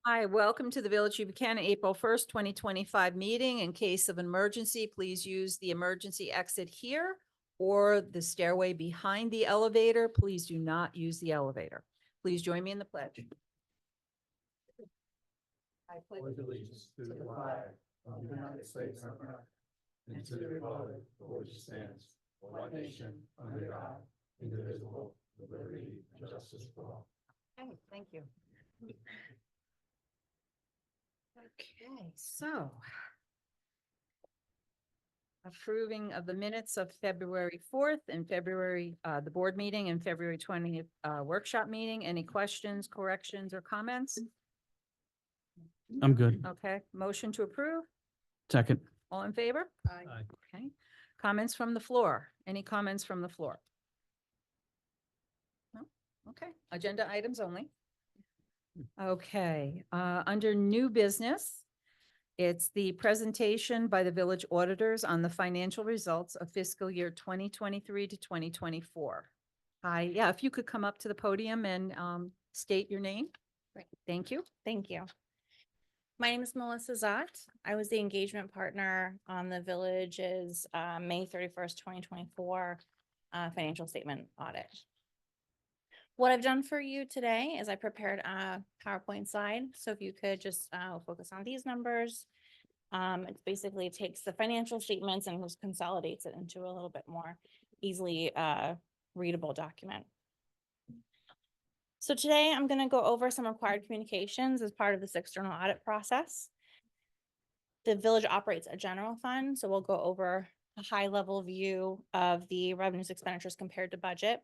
Hi, welcome to the Village of Buchanan, April 1st, 2025 meeting. In case of emergency, please use the emergency exit here or the stairway behind the elevator. Please do not use the elevator. Please join me in the pledge. I pledge allegiance to the flag of the United States of America and to the republic for which it stands, one nation under God, indivisible, with liberty and justice for all. Okay, thank you. Okay, so approving of the minutes of February 4th and February, the board meeting and February 20th workshop meeting. Any questions, corrections, or comments? I'm good. Okay, motion to approve. Second. All in favor? Aye. Okay. Comments from the floor? Any comments from the floor? No? Okay, agenda items only. Okay, under new business, it's the presentation by the village auditors on the financial results of fiscal year 2023 to 2024. Hi, yeah, if you could come up to the podium and state your name. Great. Thank you. Thank you. My name is Melissa Zott. I was the engagement partner on the village's May 31st, 2024 financial statement audit. What I've done for you today is I prepared a PowerPoint slide. So if you could just focus on these numbers. It basically takes the financial statements and just consolidates it into a little bit more easily readable document. So today I'm going to go over some required communications as part of this external audit process. The village operates a general fund, so we'll go over a high level view of the revenues expenditures compared to budget.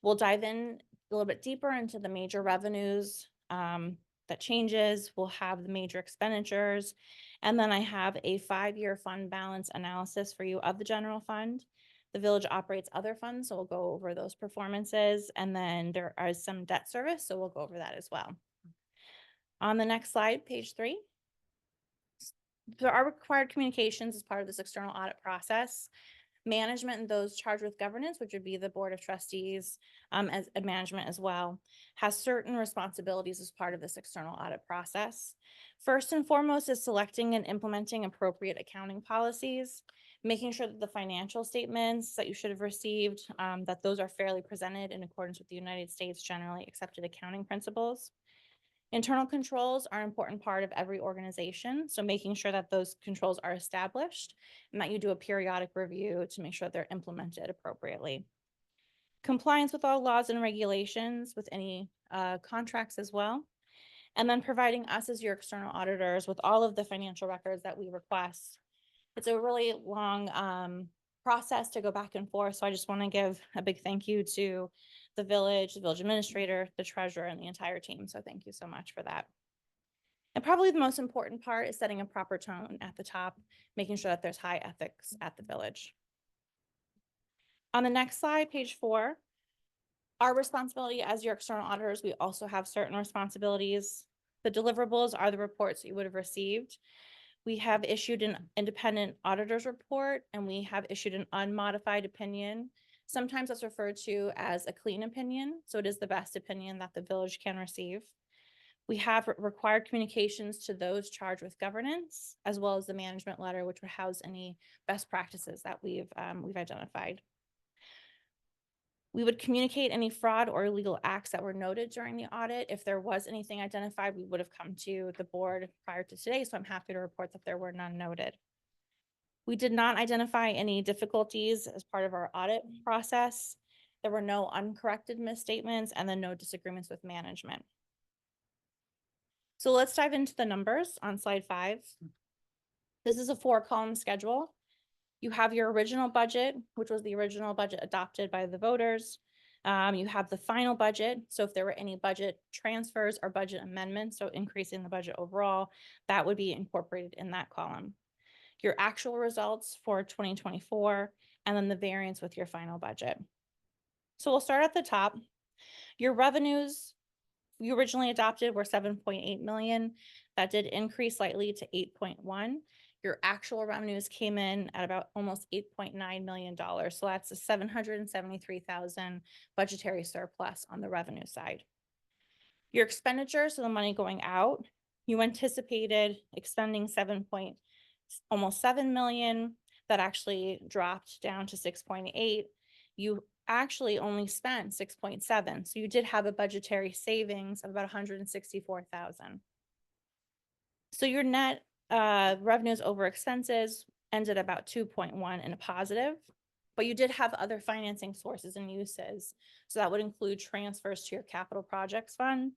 We'll dive in a little bit deeper into the major revenues that changes. We'll have the major expenditures. And then I have a 5-year fund balance analysis for you of the general fund. The village operates other funds, so we'll go over those performances. And then there is some debt service, so we'll go over that as well. On the next slide, page 3. There are required communications as part of this external audit process. Management and those charged with governance, which would be the board of trustees as management as well, has certain responsibilities as part of this external audit process. First and foremost is selecting and implementing appropriate accounting policies, making sure that the financial statements that you should have received, that those are fairly presented in accordance with the United States generally accepted accounting principles. Internal controls are an important part of every organization, so making sure that those controls are established and that you do a periodic review to make sure they're implemented appropriately. Compliance with all laws and regulations with any contracts as well. And then providing us as your external auditors with all of the financial records that we request. It's a really long process to go back and forth, so I just want to give a big thank you to the village administrator, the treasurer, and the entire team. So thank you so much for that. And probably the most important part is setting a proper tone at the top, making sure that there's high ethics at the village. On the next slide, page 4, our responsibility as your external auditors, we also have certain responsibilities. The deliverables are the reports that you would have received. We have issued an independent auditor's report, and we have issued an unmodified opinion. Sometimes that's referred to as a clean opinion, so it is the best opinion that the village can receive. We have required communications to those charged with governance, as well as the management letter, which would house any best practices that we've identified. We would communicate any fraud or illegal acts that were noted during the audit. If there was anything identified, we would have come to the board prior to today, so I'm happy to report that there were none noted. We did not identify any difficulties as part of our audit process. There were no uncorrected misstatements and then no disagreements with management. So let's dive into the numbers on slide 5. This is a 4-column schedule. You have your original budget, which was the original budget adopted by the voters. You have the final budget. So if there were any budget transfers or budget amendments, so increasing the budget overall, that would be incorporated in that column. Your actual results for 2024, and then the variance with your final budget. So we'll start at the top. Your revenues you originally adopted were 7.8 million. That did increase slightly to 8.1. Your actual revenues came in at about almost $8.9 million. So that's a 773,000 budgetary surplus on the revenue side. Your expenditures, so the money going out, you anticipated expending almost 7 million. That actually dropped down to 6.8. You actually only spent 6.7. So you did have a budgetary savings of about 164,000. So your net revenues over expenses ended about 2.1 in a positive, but you did have other financing sources and uses. So that would include transfers to your capital projects fund.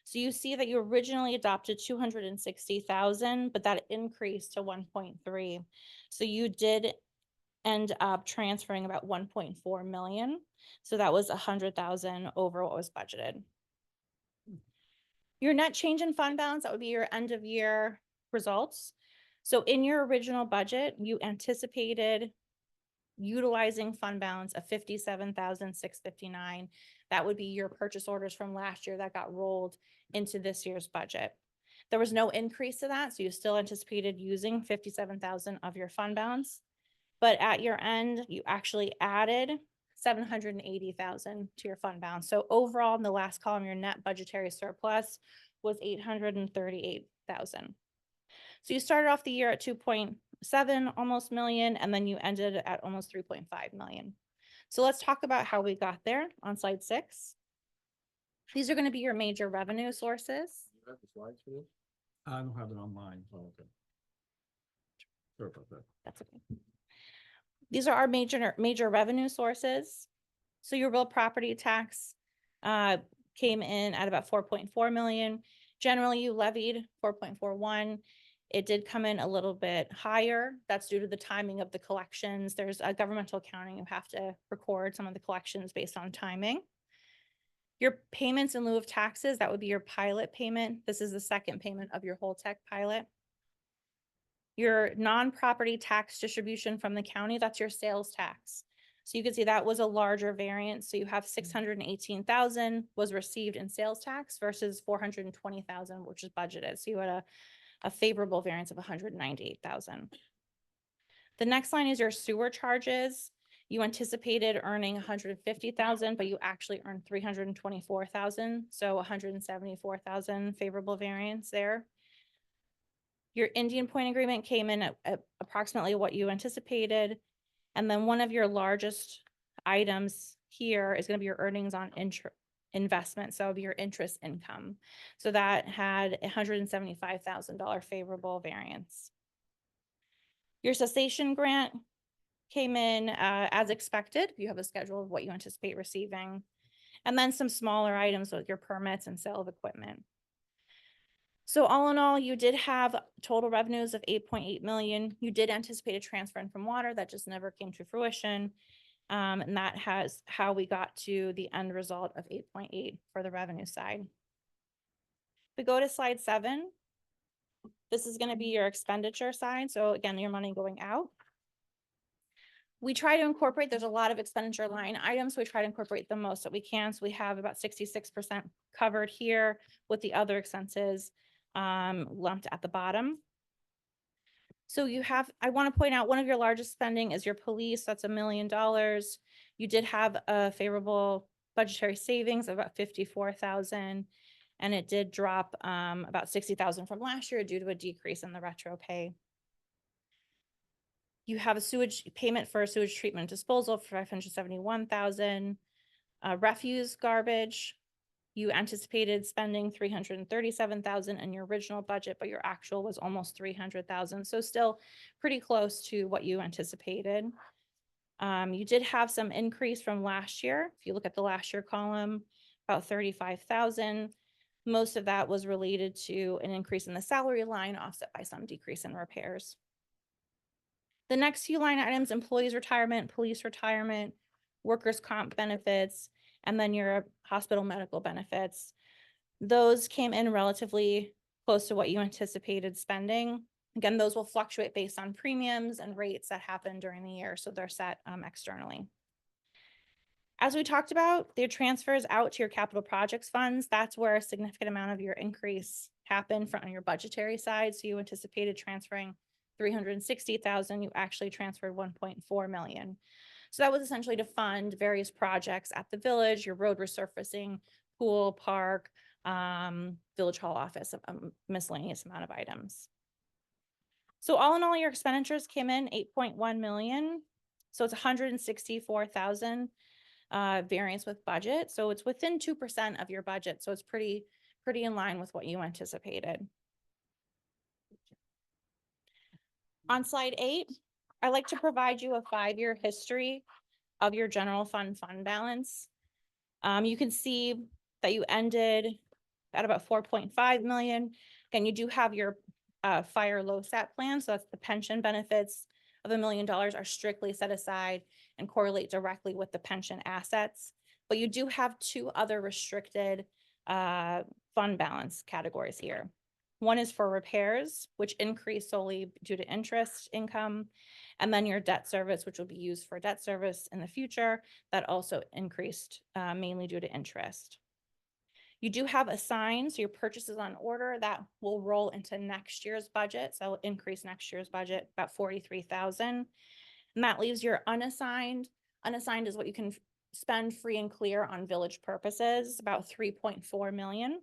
So you see that you originally adopted 260,000, but that increased to 1.3. So you did end up transferring about 1.4 million. So that was 100,000 over what was budgeted. Your net change in fund balance, that would be your end of year results. So in your original budget, you anticipated utilizing fund balance of 57,659. That would be your purchase orders from last year that got rolled into this year's budget. There was no increase to that, so you still anticipated using 57,000 of your fund balance. But at your end, you actually added 780,000 to your fund balance. So overall, in the last column, your net budgetary surplus was 838,000. So you started off the year at 2.7 almost million, and then you ended at almost 3.5 million. So let's talk about how we got there on slide 6. These are going to be your major revenue sources. You have the slides for this? I don't have it online. Oh, okay. Sorry about that. That's okay. These are our major revenue sources. So your real property tax came in at about 4.4 million. Generally, you levied 4.41. It did come in a little bit higher. That's due to the timing of the collections. There's a governmental accounting. You have to record some of the collections based on timing. Your payments in lieu of taxes, that would be your pilot payment. This is the second payment of your whole tech pilot. Your non-property tax distribution from the county, that's your sales tax. So you can see that was a larger variance. So you have 618,000 was received in sales tax versus 420,000, which is budgeted. So you had a favorable variance of 198,000. The next line is your sewer charges. You anticipated earning 150,000, but you actually earned 324,000. So 174,000 favorable variance there. Your Indian Point agreement came in at approximately what you anticipated. And then one of your largest items here is going to be your earnings on investment. So it'll be your interest income. So that had $175,000 favorable variance. Your cessation grant came in as expected. You have a schedule of what you anticipate receiving. And then some smaller items with your permits and sale of equipment. So all in all, you did have total revenues of 8.8 million. You did anticipate a transfer in from water that just never came to fruition. And that has how we got to the end result of 8.8 for the revenue side. If we go to slide 7, this is going to be your expenditure side. So again, your money going out. We try to incorporate, there's a lot of expenditure line items. So we try to incorporate the most that we can. So we have about 66% covered here with the other expenses lumped at the bottom. So you have, I want to point out one of your largest spending is your police. That's $1 million. You did have a favorable budgetary savings of about 54,000, and it did drop about 60,000 from last year due to a decrease in the retro pay. You have a sewage payment for a sewage treatment disposal for 571,000. Refuse garbage, you anticipated spending 337,000 in your original budget, but your actual was almost 300,000. So still pretty close to what you anticipated. You did have some increase from last year. If you look at the last year column, about 35,000. Most of that was related to an increase in the salary line offset by some decrease in repairs. The next few line items, employees retirement, police retirement, workers' comp benefits, and then your hospital medical benefits. Those came in relatively close to what you anticipated spending. Again, those will fluctuate based on premiums and rates that happen during the year, so they're set externally. As we talked about, the transfers out to your capital projects funds, that's where a significant amount of your increase happened on your budgetary side. So you anticipated transferring 360,000, you actually transferred 1.4 million. So that was essentially to fund various projects at the village, your road resurfacing, pool, park, village hall office, a miscellaneous amount of items. So all in all, your expenditures came in 8.1 million. So it's 164,000 variance with budget. So it's within 2% of your budget. So it's pretty in line with what you anticipated. On slide 8, I like to provide you a 5-year history of your general fund balance. You can see that you ended at about 4.5 million. Again, you do have your fire LoSAP plan, so that's the pension benefits of $1 million are strictly set aside and correlate directly with the pension assets. But you do have 2 other restricted fund balance categories here. One is for repairs, which increase solely due to interest income, and then your debt service, which will be used for debt service in the future, that also increased mainly due to interest. You do have assigned, so your purchases on order that will roll into next year's budget, so increase next year's budget about 43,000. And that leaves your unassigned. Unassigned is what you can spend free and clear on village purposes, about 3.4 million.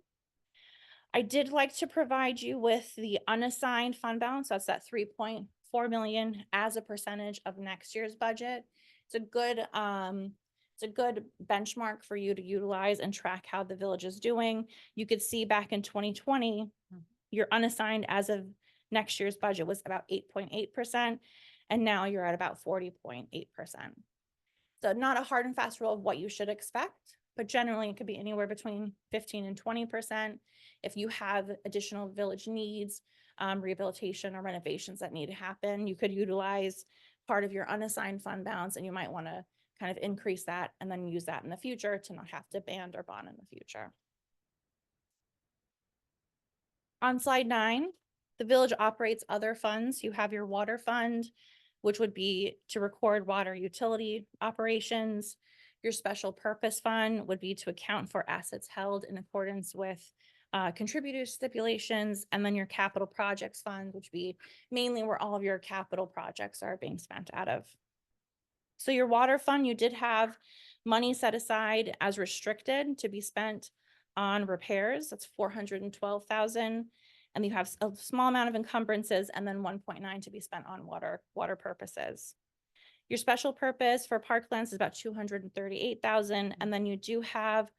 I did like to provide you with the unassigned fund balance. That's that 3.4 million as a percentage of next year's budget. It's a good benchmark for you to utilize and track how the village is doing. You could see back in 2020, your unassigned as of next year's budget was about 8.8%, and now you're at about 40.8%. So not a hard and fast rule of what you should expect, but generally it could be anywhere between 15 and 20%. If you have additional village needs, rehabilitation or renovations that need to happen, you could utilize part of your unassigned fund balance, and you might want to kind of increase that and then use that in the future to not have to band or bond in the future. On slide 9, the village operates other funds. You have your water fund, which would be to record water utility operations. Your special purpose fund would be to account for assets held in accordance with contributor stipulations, and then your capital projects fund, which would be mainly where all of your capital projects are being spent out of. So your water fund, you did have money set aside as restricted to be spent on repairs. That's 412,000. And you have a small amount of encumbrances and then 1.9 to be spent on water purposes. Your special purpose for parklands is about 238,000. And then you do have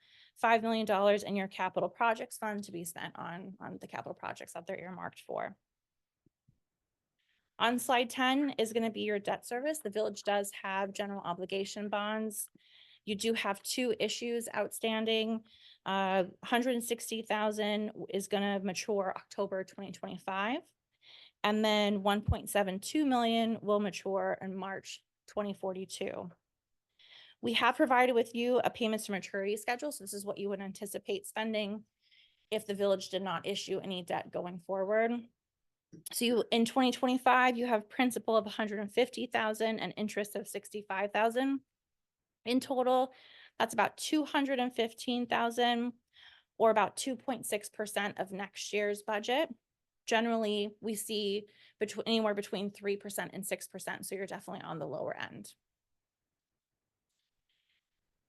$5 million in your capital projects fund to be spent on the capital projects that they're earmarked for. On slide 10 is going to be your debt service. The village does have general obligation bonds. You do have 2 issues outstanding. 160,000 is going to mature October 2025. And then 1.72 million will mature in March 2042. We have provided with you a payments to maturity schedule. So this is what you would anticipate spending if the village did not issue any debt going forward. So in 2025, you have principal of 150,000 and interest of 65,000. In total, that's about 215,000, or about 2.6% of next year's budget. Generally, we see anywhere between 3% and 6%, so you're definitely on the lower end.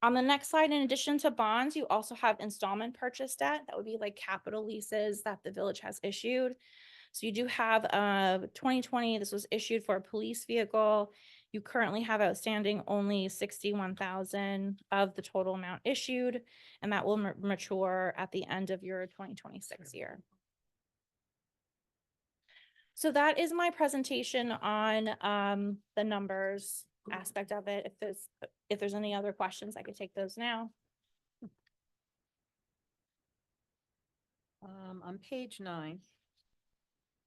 On the next slide, in addition to bonds, you also have installment purchase debt. That would be like capital leases that the village has issued. So you do have 2020, this was issued for a police vehicle. You currently have outstanding only 61,000 of the total amount issued, and that will mature at the end of your 2026 year. So that is my presentation on the numbers aspect of it. If there's any other questions, I could take those now. On page 9,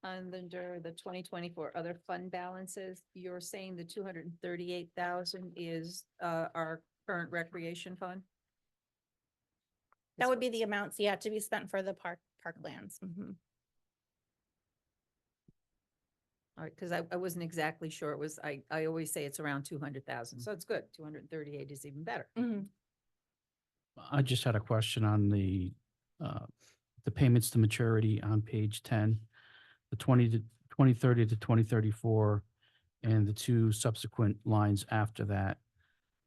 under the 2024 other fund balances, you're saying the 238,000 is our current recreation fund? That would be the amounts yet to be spent for the parklands. Mm-hmm. All right, because I wasn't exactly sure. It was, I always say it's around 200,000, so it's good. 238 is even better. Mm-hmm. I just had a question on the payments to maturity on page 10, the 2030 to 2034, and the 2 subsequent lines after that.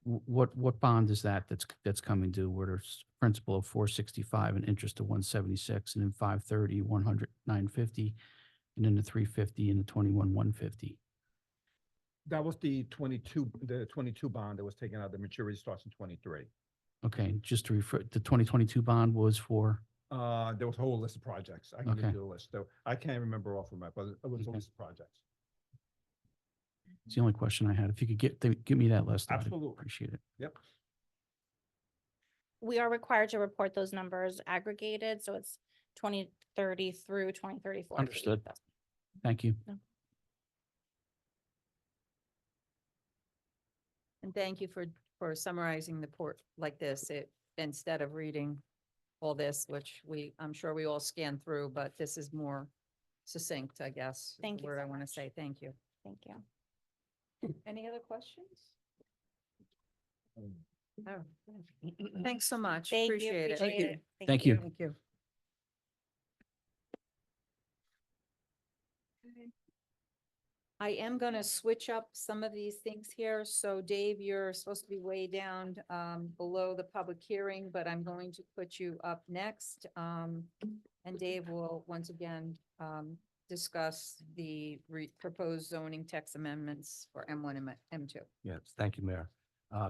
What bond is that that's coming due? What are principal of 465 and interest of 176, and in 530, 100, 950, and in the 350 and the 21, 150. That was the 22 bond that was taken out. The maturity starts in 23. Okay, just to refer, the 2022 bond was for, There was a whole list of projects. I can give Okay. you the list. So I can't remember off of my, but it was a Okay. list of projects. it's the only question I had. If you could give me that list, I'd Absolutely. appreciate it. Yep. We are required to report those numbers aggregated, so it's 2030 through 2034. for each Understood. of those. Thank you. And thank you for summarizing the port like this, instead of reading all this, which I'm sure we all scan through, but this is more succinct, I guess. is the Thank you Word so I want to much. say, thank you. Thank you. Any other questions? Oh, thanks so much. Thank you. Appreciate it. appreciate it. Thank you. Thank you. I am going to switch up some of these things here. So Dave, you're supposed to be way down below the public hearing, but I'm going to put you up next. And Dave will once again discuss the proposed zoning text amendments for M1 and M2. Yes, thank you, Mayor.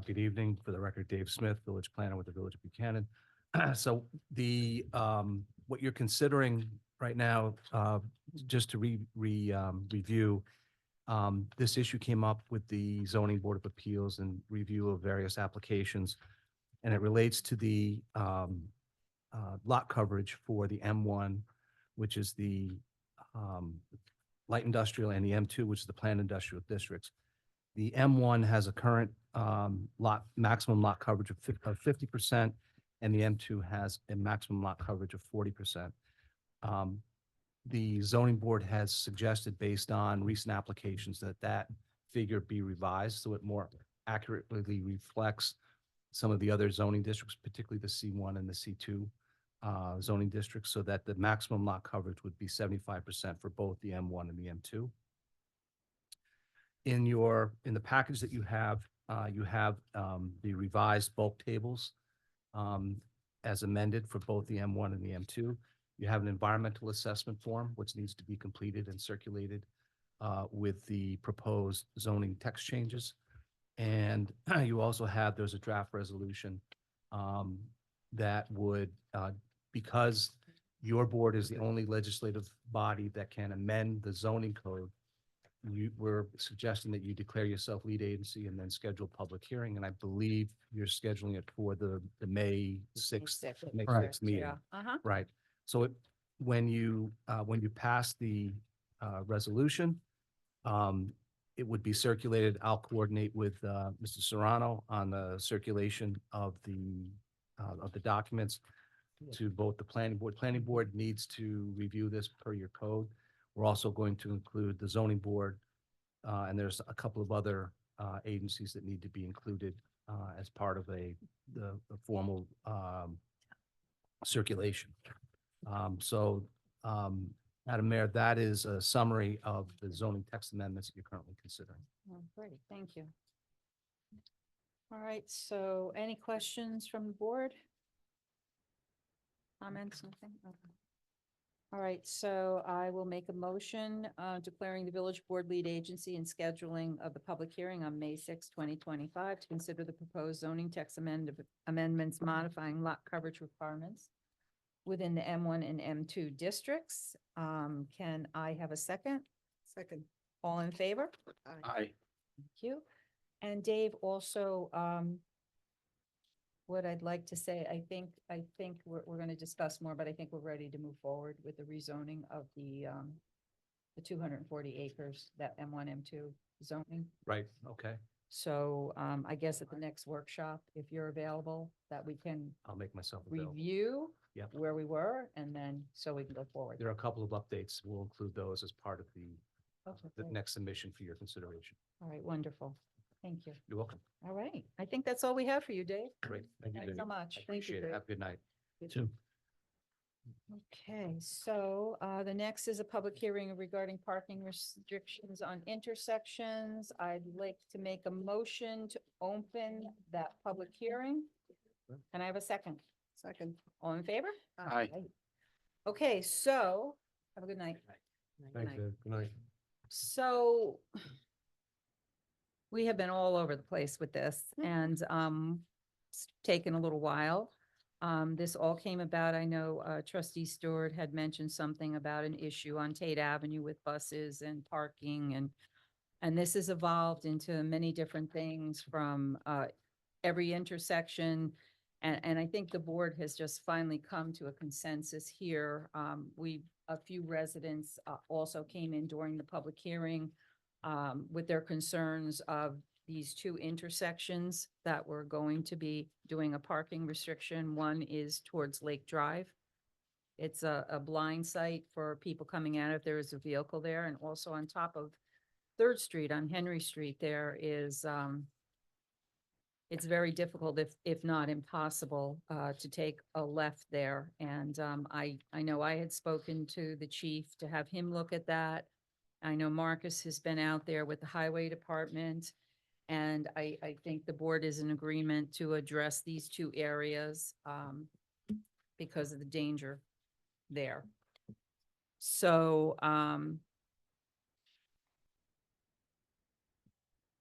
Good evening. For the record, Dave Smith, Village Planner with the Village of Buchanan. So what you're considering right now, just to review, this issue came up with the Zoning Board of Appeals and review of various applications. And it relates to the lot coverage for the M1, which is the light industrial, and the M2, which is the planned industrial districts. The M1 has a current maximum lot coverage of 50%, and the M2 has a maximum lot coverage of 40%. The zoning board has suggested, based on recent applications, that figure be revised so it more accurately reflects some of the other zoning districts, particularly the C1 and the C2 zoning districts, so that the maximum lot coverage would be 75% for both the M1 and the M2. In the package that you have the revised bulk tables as amended for both the M1 and the M2. You have an environmental assessment form, which needs to be completed and circulated with the proposed zoning text changes. And you also have, there's a draft resolution that would, because your board is the only legislative body that can amend the zoning code, we're suggesting that you declare yourself lead agency and then schedule a public hearing. And I believe you're scheduling it for the May 6th, May Right. 6th meeting. Yeah. Uh-huh. Right. So when you pass the resolution, it would be circulated. I'll coordinate with Mr. Serrano on the circulation of the documents to both the planning board. Planning board needs to review this per your code. We're also going to include the zoning board, and there's a couple of other agencies that need to be included as part of the formal circulation. Madam Mayor, that is a summary of the zoning text amendments that you're currently considering. Oh, great, thank you. All right, so any questions from the board? Comments, nothing? Okay. All right, so I will make a motion declaring the village board lead agency and scheduling of the public hearing on May 6, 2025 to consider the proposed zoning text amendments modifying lot coverage requirements within the M1 and M2 districts. Can I have a second? Second. All in favor? Aye. Thank you. And Dave, also, what I'd like to say, I think we're going to discuss more, but I think we're ready to move forward with the rezoning of the 240 acres, that M1, M2 zoning. Right, okay. So I guess at the next workshop, if you're available, that we can I'll make myself available. review Yep. where we were, and then so we can go forward. There are a couple of updates. We'll include those as part of Okay, the great. next submission for your consideration. All right, wonderful. Thank you. You're welcome. All right, I think that's all we have for you, Dave. Great. Thank you. Thanks so Dave. much. I appreciate it. Have a good night. Two. Okay, so the next is a public hearing regarding parking restrictions on intersections. I'd like to make a motion to open that public hearing. Can I have a second? Second. All in favor? Aye. Okay, so, have a good night. Thanks, Ed. Good night. So we have been all over the place with this and it's taken a little while. This all came about, I know trustee Stewart had mentioned something about an issue on Tate Avenue with buses and parking and this has evolved into many different things from every intersection. And I think the board has just finally come to a consensus here. A few residents also came in during the public hearing with their concerns of these two intersections that we're going to be doing a parking restriction. One is towards Lake Drive. It's a blind sight for people coming out if there is a vehicle there. And also on top of 3rd Street on Henry Street, there is, it's very difficult, if not impossible, to take a left there. And I know I had spoken to the chief to have him look at that. I know Marcus has been out there with the highway department. And I think the board is in agreement to address these two areas because of the danger there. So,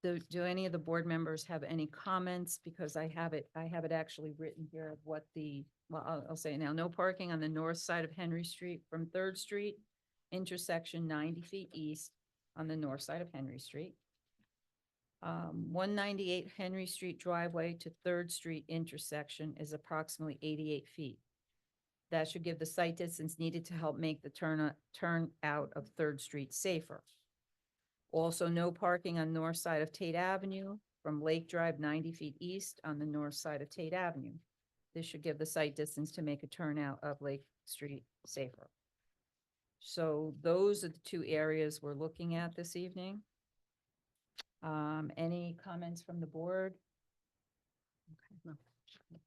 do any of the board members have any comments? Because I have it actually written here of what I'll say it now. No parking on the north side of Henry Street from 3rd Street, intersection 90 feet east on the north side of Henry Street. 198 Henry Street driveway to 3rd Street intersection is approximately 88 feet. That should give the sight distance needed to help make the turn out of 3rd Street safer. Also, no parking on north side of Tate Avenue from Lake Drive 90 feet east on the north side of Tate Avenue. This should give the sight distance to make a turnout of Lake Street safer. So those are the two areas we're looking at this evening. Any comments from the board? Okay, no.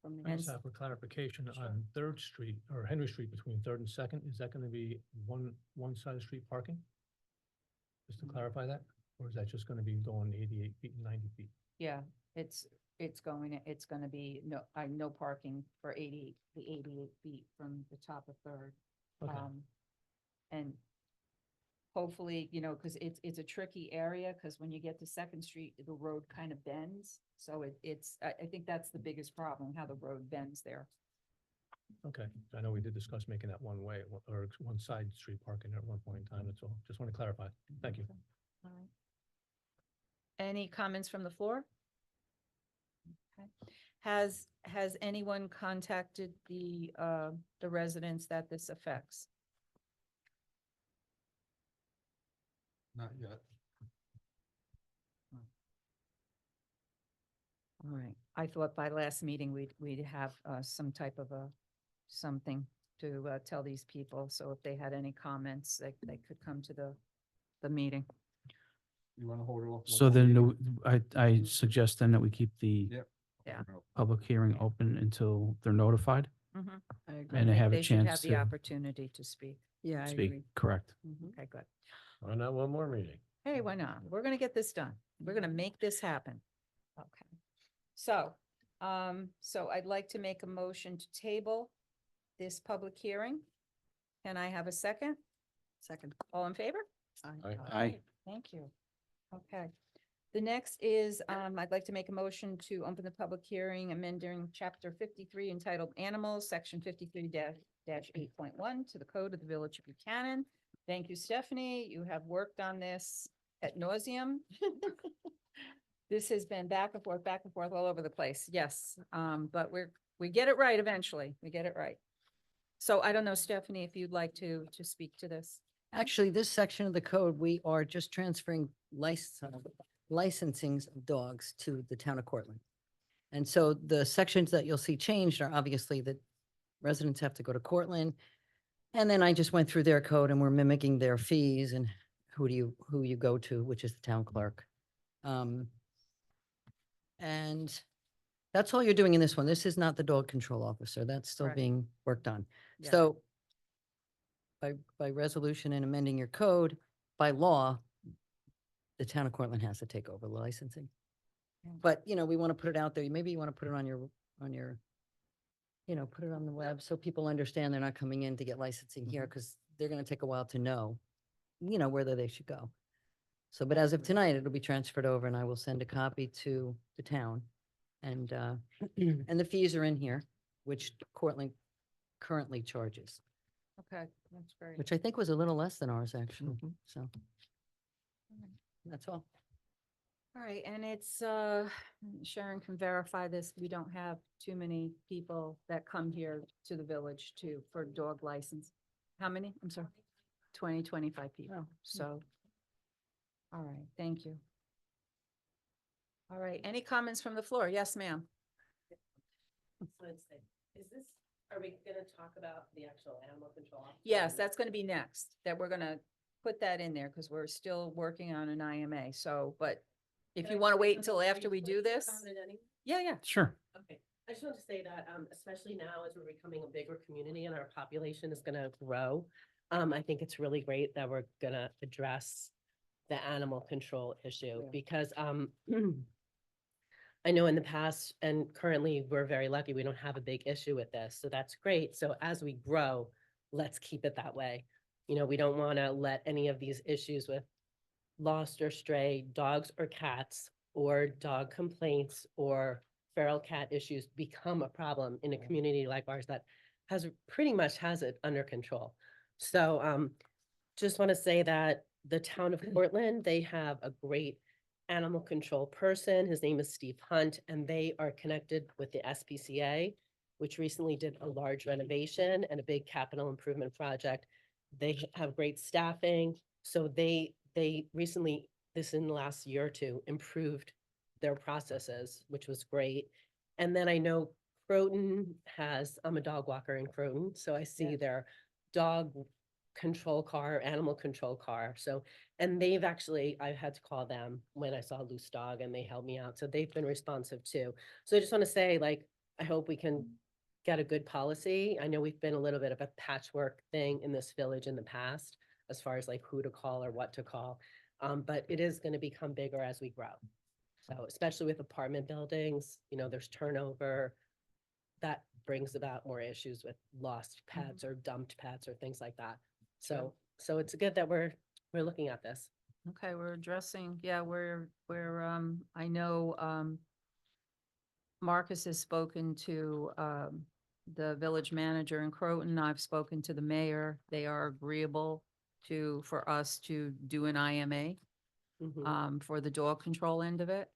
From the I just ends- have for clarification on 3rd Street or Henry Street between 3rd and 2nd, is that going to be one side of the street parking? Just to clarify that, or is that just going to be going 88 feet and 90 feet? Yeah, it's gonna be no parking for the 88 feet from the top of 3rd. Okay, And hopefully, because it's a tricky area, because when you get to 2nd Street, the road kind of bends. So I think that's the biggest problem, how the road bends there. okay. I know we did discuss making that one way or one side street parking at one point in time. That's all. Just want to clarify. Thank you. All right. Any comments from the floor? Okay. Has anyone contacted the residents that this affects? Not yet. All right. I thought by last meeting, we'd have some type of something to tell these people. So if they had any comments, they could come to the meeting. You want to hold it off? So then I suggest then that we keep the Yep. Yeah. public hearing open until they're notified Mhm. I I agree. and they think have a should have chance the to opportunity to speak. Yeah, I speak. agree. Correct. Okay, good. Why not one more meeting? Hey, why not? We're gonna get this done. We're gonna make this happen. Okay. So I'd like to make a motion to table this public hearing. Can I have a second? Second. All in favor? Aye. Alright, thank you. Okay. The next is, I'd like to make a motion to open the public hearing, amending chapter 53 entitled Animals, section 53-8.1 to the code of the Village of Buchanan. Thank you, Stephanie. You have worked on this ad nauseum. This has been back and forth all over the place. Yes, but we get it right eventually. We get it right. So I don't know, Stephanie, if you'd like to speak to this. Actually, this section of the code, we are just transferring licensings of dogs to the town of Cortland. And so the sections that you'll see changed are obviously that residents have to go to Cortland. And then I just went through their code and we're mimicking their fees and who you go to, which is the town clerk. And that's all you're doing in this one. This is not the dog control officer. That's still Right. being worked on. Yeah. So by resolution and amending your code, by law, the town of Cortland has to take over licensing. Yeah. But, we want to put it out there. Maybe you want to put it on your put it on the web so people understand they're not coming in to get licensing here because they're going to take a while to know, whether they should go. So, but as of tonight, it'll be transferred over and I will send a copy to the town. And, and the fees are in here, which Cortland currently charges, Okay, that's great. which I think was a little less than ours actually. So that's all. All right, and it's, Sharon can verify this, we don't have too many people that come here to the village for dog license. How many? I'm sorry. 25 people, Oh, so. All right, thank you. All right, any comments from the floor? Yes, ma'am. Is this, are we gonna talk about the actual animal control? officer? Yes, that's gonna be next, that we're gonna put that in there, because we're still working on an IMA, so, but if Can you I want to say wait something until after before we you do put this? comment in any- Yeah. Sure. Okay, I just want to say that, especially now as we're becoming a bigger community and our population is gonna grow, I think it's really great that we're gonna address the animal control issue Yeah. because, I know in the past and currently we're very lucky, we don't have a big issue with this, so that's great. So as we grow, let's keep it that way. We don't want to let any of these issues with lost or stray dogs or cats or dog complaints or feral cat issues become a problem in a community like ours that pretty much has it under control. So just want to say that the town of Portland, they have a great animal control person. His name is Steve Hunt, and they are connected with the SPCA, which recently did a large renovation and a big capital improvement project. They have great staffing, so they recently, this in the last year or two, improved their processes, which was great. And then I know Croton I'm a dog walker in Croton, so I see Yeah. their dog control car, animal control car. So, and I've had to call them when I saw a loose dog and they helped me out. So they've been responsive too. So I just want to say, I hope we can get a good policy. I know we've been a little bit of a patchwork thing in this village in the past, as far as who to call or what to call. But it is going to become bigger as we grow. So especially with apartment buildings, there's turnover. That brings about more issues with lost pets or dumped pets or things like that. So it's good that we're looking at this. Okay, we're addressing, yeah, I know, Marcus has spoken to, the village manager in Croton. I've spoken to the mayor. They are agreeable for us to do an IMA, Mhm. for the dog control end of it.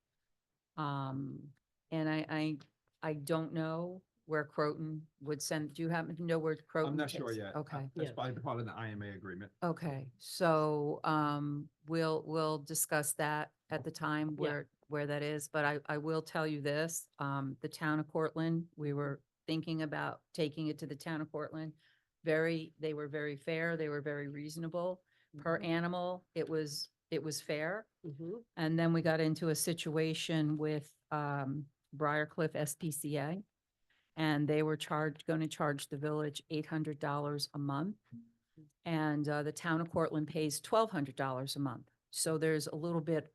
And I don't know where Croton would send, do you happen to know where Croton? I'm not sure takes- yet. Okay. That's Yeah. probably part of the IMA agreement. Okay, so, we'll discuss that at the time Yeah. where that is, but I will tell you this, the town of Cortland, we were thinking about taking it to the town of Cortland. They were very fair, they were very reasonable. Per animal, it was fair. Mhm. And then we got into a situation with, Briarcliff SPCA. And they were going to charge the village $800 a month. And the town of Cortland pays $1,200 a month. So there's a little bit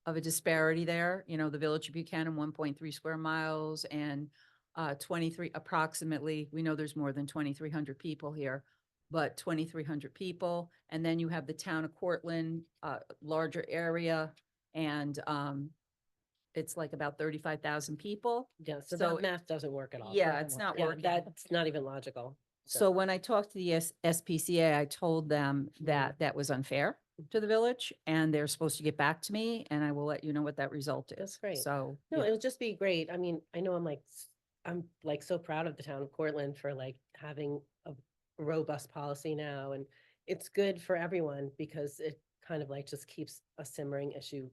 of a disparity there. The village of Buchanan, 1.3 square miles and 23 approximately. We know there's more than 2,300 people here, but 2,300 people. And then you have the town of Cortland, larger area, and it's like about 35,000 people. Yeah, so So- that math doesn't work at all. Yeah, it's not Yeah, working. that's not even logical. So when I talked to the SPCA, I told them that that was unfair to the village and they're supposed to get back to me and I will let you know what that result is. That's great. So, No, yeah. it would just be great. I mean, I know I'm so proud of the town of Cortland for having a robust policy now. And it's good for everyone because it kind of just keeps a simmering issue,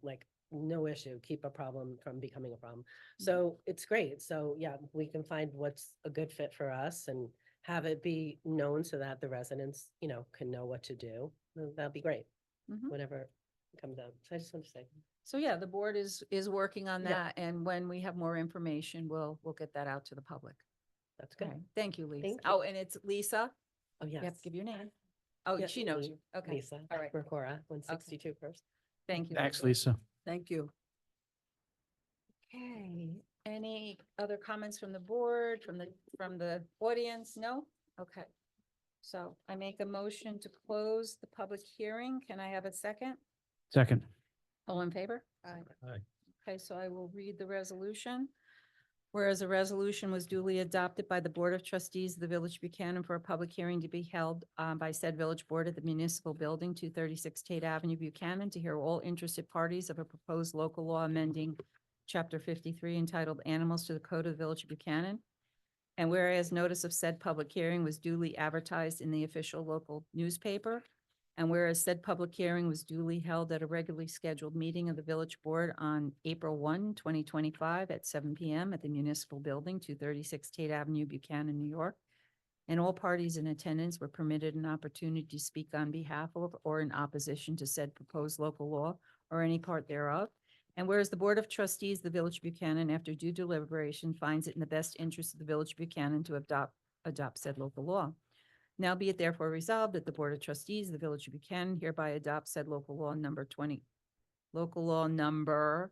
no issue, keep a problem from becoming a problem. So it's great. So yeah, we can find what's a good fit for us and have it be known so that the residents, can know what to do. That'd be great, Mhm. whenever it comes out. So I just want to say. So yeah, the board is working on Yeah. that. And when we have more information, we'll get that out to the public. That's good. Okay. Thank you, Lisa. Thank you. Oh, and it's Lisa. Oh, You have yes. to give your name. Oh, Yeah, she knows Lee- you. Okay. Lisa. All right. Mercora, 162 first. Thank you. Thanks, Lisa. Thank you. Okay, Any other comments from the board, from the audience? No? Okay. So I make a motion to close the public hearing. Can I have a second? Second. All in favor? Aye. Okay, so I will read the resolution. Whereas a resolution was duly adopted by the Board of Trustees of the Village of Buchanan for a public hearing to be held by said village board at the municipal building, 236 Tate Avenue, Buchanan, to hear all interested parties of a proposed local law amending Chapter 53 entitled Animals to the Code of the Village of Buchanan. And whereas notice of said public hearing was duly advertised in the official local newspaper, and whereas said public hearing was duly held at a regularly scheduled meeting of the village board on April 1, 2025 at 7 PM at the municipal building, 236 Tate Avenue, Buchanan, New York. And all parties in attendance were permitted an opportunity to speak on behalf of or in opposition to said proposed local law or any part thereof. And whereas the Board of Trustees of the Village of Buchanan, after due deliberation, finds it in the best interest of the Village of Buchanan to adopt said local law. Now be it therefore resolved that the Board of Trustees of the Village of Buchanan hereby adopts said local law number 20, local law number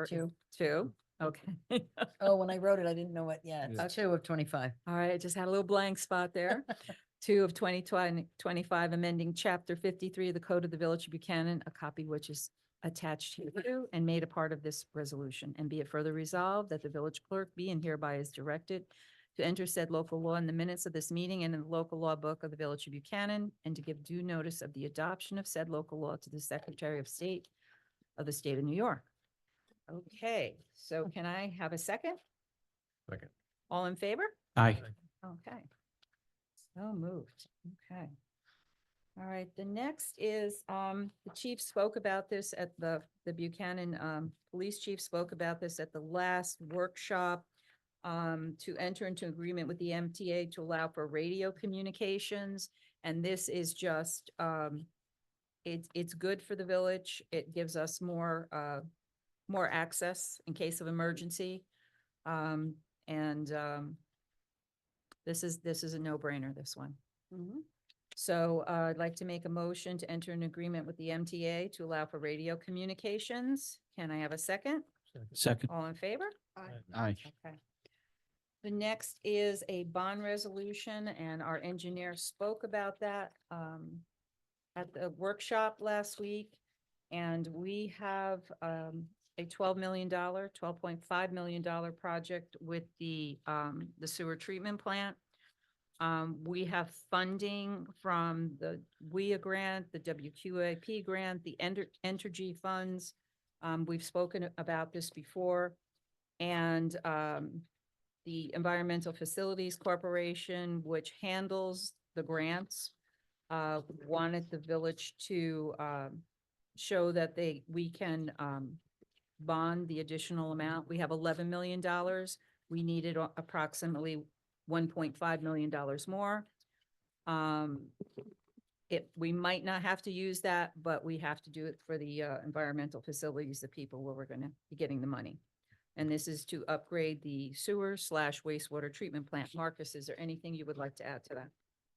Two. two. Okay. Oh, when I wrote it, I didn't know what, yeah, Yeah. it's 2 of 25. All right, I just had a little blank spot there. 2 of 2025, amending Chapter 53 of the Code of the Village of Buchanan, a copy which is attached to and made a part of this resolution. And be it further resolved that the village clerk be and hereby is directed to enter said local law in the minutes of this meeting and in the local law book of the Village of Buchanan, and to give due notice of the adoption of said local law to the Secretary of State of the State of New York. Okay, so can I have a second? Second. All in favor? Aye. Okay. So moved. Okay. All right, the next is, the chief spoke about this at the Buchanan, police chief spoke about this at the last workshop, to enter into agreement with the MTA to allow for radio communications. And this is just, it's good for the village. It gives us more access in case of emergency. This is a no-brainer, this one. So I'd like to make a motion to enter an agreement with the MTA to allow for radio communications. Can I have a second? Second. All in favor? Aye. Okay. The next is a bond resolution, and our engineer spoke about that at the workshop last week. And we have a $12.5 million project with the sewer treatment plant. We have funding from the WIA grant, the WQAP grant, the Entergy funds. We've spoken about this before. And the Environmental Facilities Corporation, which handles the grants, wanted the village to show that we can bond the additional amount. We have $11 million. We needed approximately $1.5 million more. We might not have to use that, but we have to do it for the environmental facilities, the people where we're gonna be getting the money. And this is to upgrade the sewer / wastewater treatment plant. Marcus, is there anything you would like to add to that?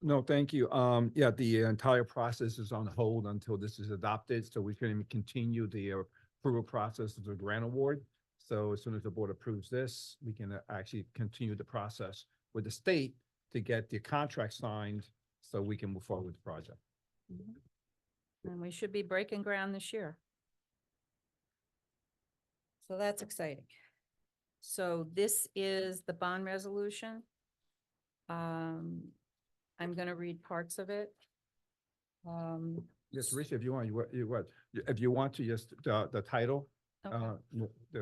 No, thank you. Yeah, the entire process is on hold until this is adopted, so we can continue the approval process of the grant award. So as soon as the board approves this, we can actually continue the process with the state to get the contract signed so we can move forward with the project. And we should be breaking ground this year. So that's exciting. So this is the bond resolution. I'm gonna read parts of it. Yes, Rich, if you want, if you want to just, the title, Okay.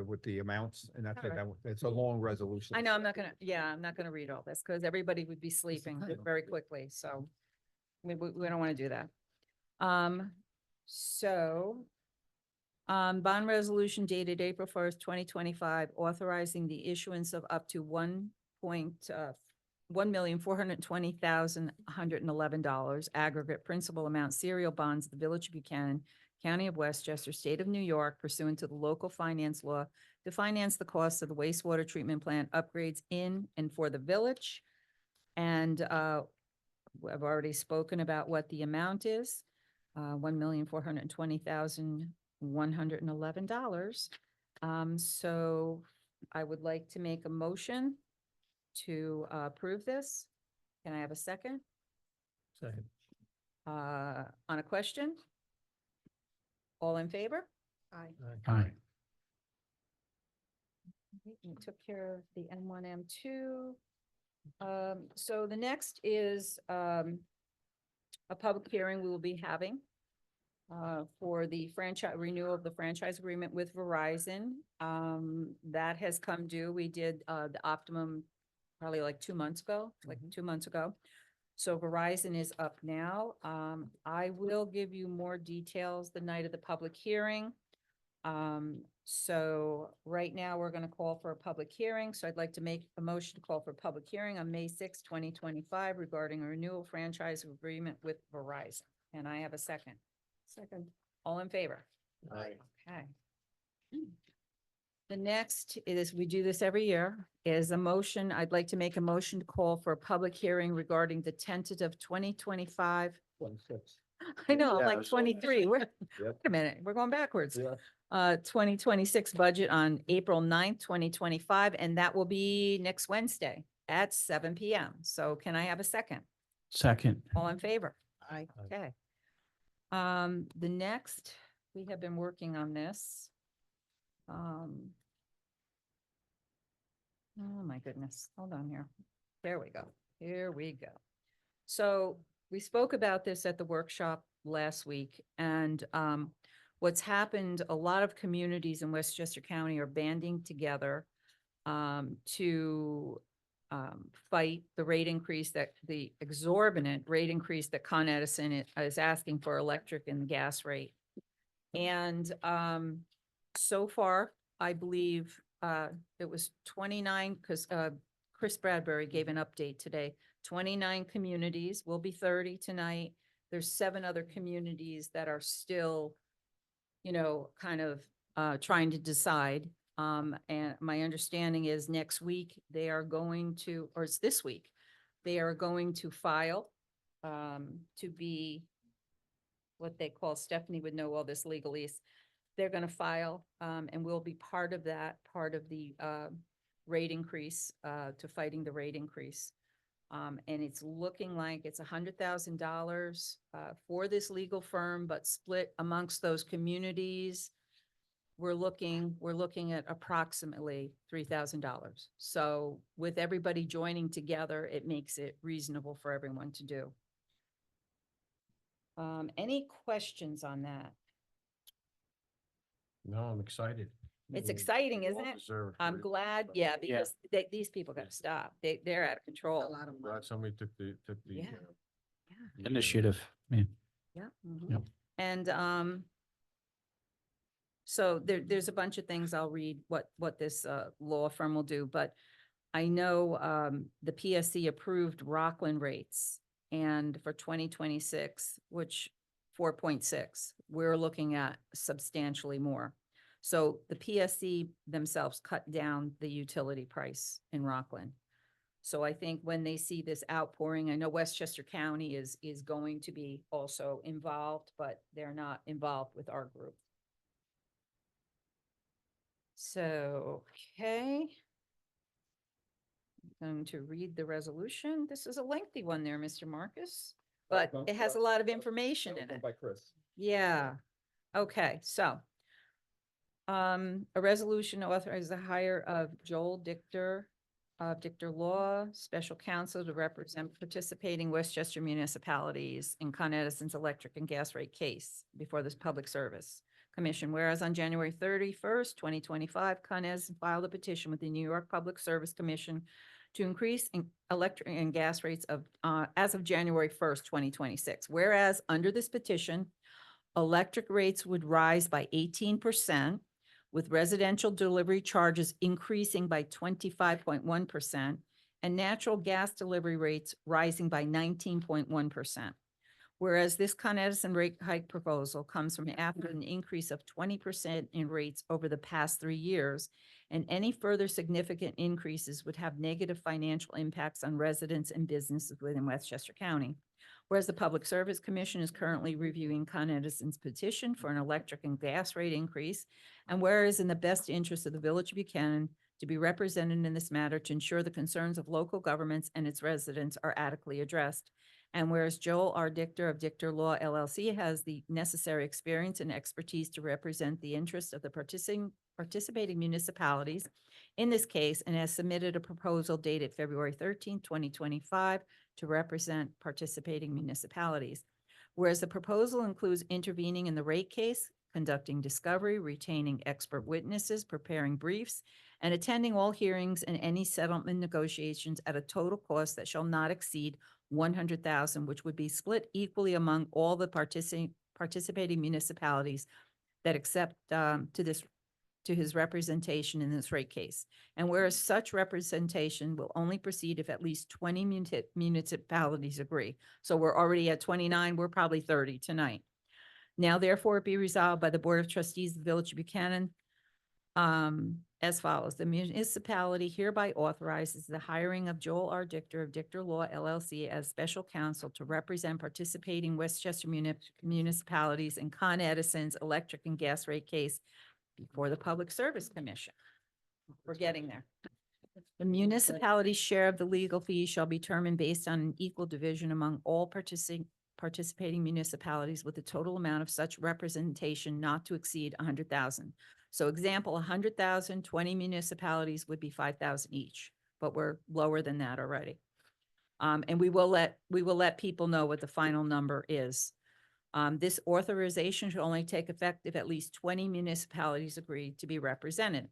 with the amounts, and that's it. All right. It's a long resolution. I know, I'm not gonna read all this because everybody would be sleeping very quickly, so we don't want to do that. Bond resolution dated April 1st, 2025, authorizing the issuance of up to $1,420,111 aggregate principal amount serial bonds of the Village of Buchanan, County of Westchester, State of New York, pursuant to the local finance law to finance the costs of the wastewater treatment plant upgrades in and for the village. And I've already spoken about what the amount is, $1,420,111. So I would like to make a motion to approve this. Can I have a second? Second. On a question? All in favor? Aye. Aye. We took care of the M1, M2. So the next is a public hearing we will be having for the franchise renewal of the franchise agreement with Verizon. That has come due. We did the optimum probably like 2 months ago, like 2 months ago. So Verizon is up now. I will give you more details the night of the public hearing. So right now, we're gonna call for a public hearing, so I'd like to make a motion to call for a public hearing on May 6, 2025 regarding a renewal franchise agreement with Verizon. And I have a second. Second. All in favor? Aye. Okay. The next is, we do this every year, is a motion, I'd like to make a motion to call for a public hearing regarding the tentative 2025. 26. I know, I'm Yeah, like I saw that. 23, wait Yep. a minute, we're going backwards. Yeah. 2026 budget on April 9th, 2025, and that will be next Wednesday at 7 PM. So can I have a second? Second. All in favor? Aye. Okay. The next, we have been working on this. Oh my goodness, hold on here. There we go. Here we go. So we spoke about this at the workshop last week, and what's happened, a lot of communities in Westchester County are banding together to fight the rate increase, that the exorbitant rate increase that Con Edison is asking for electric and gas rate. And so far, I believe it was 29, because Chris Bradbury gave an update today. 29 communities, will be 30 tonight. There's 7 other communities that are still, you know, kind of trying to decide. And my understanding is next week they are going to, or it's this week, they are going to file to be what they call, Stephanie would know all this legalese. They're gonna file and we'll be part of that, part of the rate increase to fighting the rate increase. And it's looking like it's $100,000 for this legal firm, but split amongst those communities. We're looking at approximately $3,000. So with everybody joining together, it makes it reasonable for everyone to do. Any questions on that? No, I'm excited. It's exciting, isn't it? I'm glad, yeah, because these people gotta stop. They're out of control. Glad somebody took Yeah. Initiative. Yeah. Yeah. Yep. And so there's a bunch of things I'll read what this law firm will do, but I know the PSC approved Rockland rates, and for 2026, which 4.6, we're looking at substantially more. So the PSC themselves cut down the utility price in Rockland. So I think when they see this outpouring, I know Westchester County is going to be also involved, but they're not involved with our group. So, okay. I'm going to read the resolution. This is a lengthy one there, Mr. Marcus, but it has a lot of information in it. By Chris. Yeah. Okay, so a resolution authorizes the hire of Joel Dichter of Dichter Law, special counsel to represent participating Westchester municipalities in Con Edison's electric and gas rate case before this Public Service Commission. Whereas on January 31st, 2025, Con Edison filed a petition with the New York Public Service Commission to increase electric and gas rates of as of January 1st, 2026. Whereas under this petition, electric rates would rise by 18%, with residential delivery charges increasing by 25.1% and natural gas delivery rates rising by 19.1%. Whereas this Con Edison rate hike proposal comes from after an increase of 20% in rates over the past 3 years, and any further significant increases would have negative financial impacts on residents and businesses within Westchester County. Whereas the Public Service Commission is currently reviewing Con Edison's petition for an electric and gas rate increase. And whereas in the best interest of the Village of Buchanan to be represented in this matter to ensure the concerns of local governments and its residents are adequately addressed. And whereas Joel R. Dichter of Dichter Law LLC has the necessary experience and expertise to represent the interests of the participating municipalities in this case and has submitted a proposal dated February 13th, 2025 to represent participating municipalities. Whereas the proposal includes intervening in the rate case, conducting discovery, retaining expert witnesses, preparing briefs, and attending all hearings and any settlement negotiations at a total cost that shall not exceed $100,000, which would be split equally among all the participating municipalities that accept to his representation in this rate case. And whereas such representation will only proceed if at least 20 municipalities agree. So we're already at 29, we're probably 30 tonight. Now therefore be resolved by the Board of Trustees of the Village of Buchanan as follows. The municipality hereby authorizes the hiring of Joel R. Dichter of Dichter Law LLC as special counsel to represent participating Westchester municipalities in Con Edison's electric and gas rate case before the Public Service Commission. We're getting there. The municipality's share of the legal fees shall be determined based on an equal division among all participating municipalities with a total amount of such representation not to exceed 100,000. So example, 100,000, 20 municipalities would be 5,000 each, but we're lower than that already. And we will let people know what the final number is. This authorization should only take effect if at least 20 municipalities agree to be represented.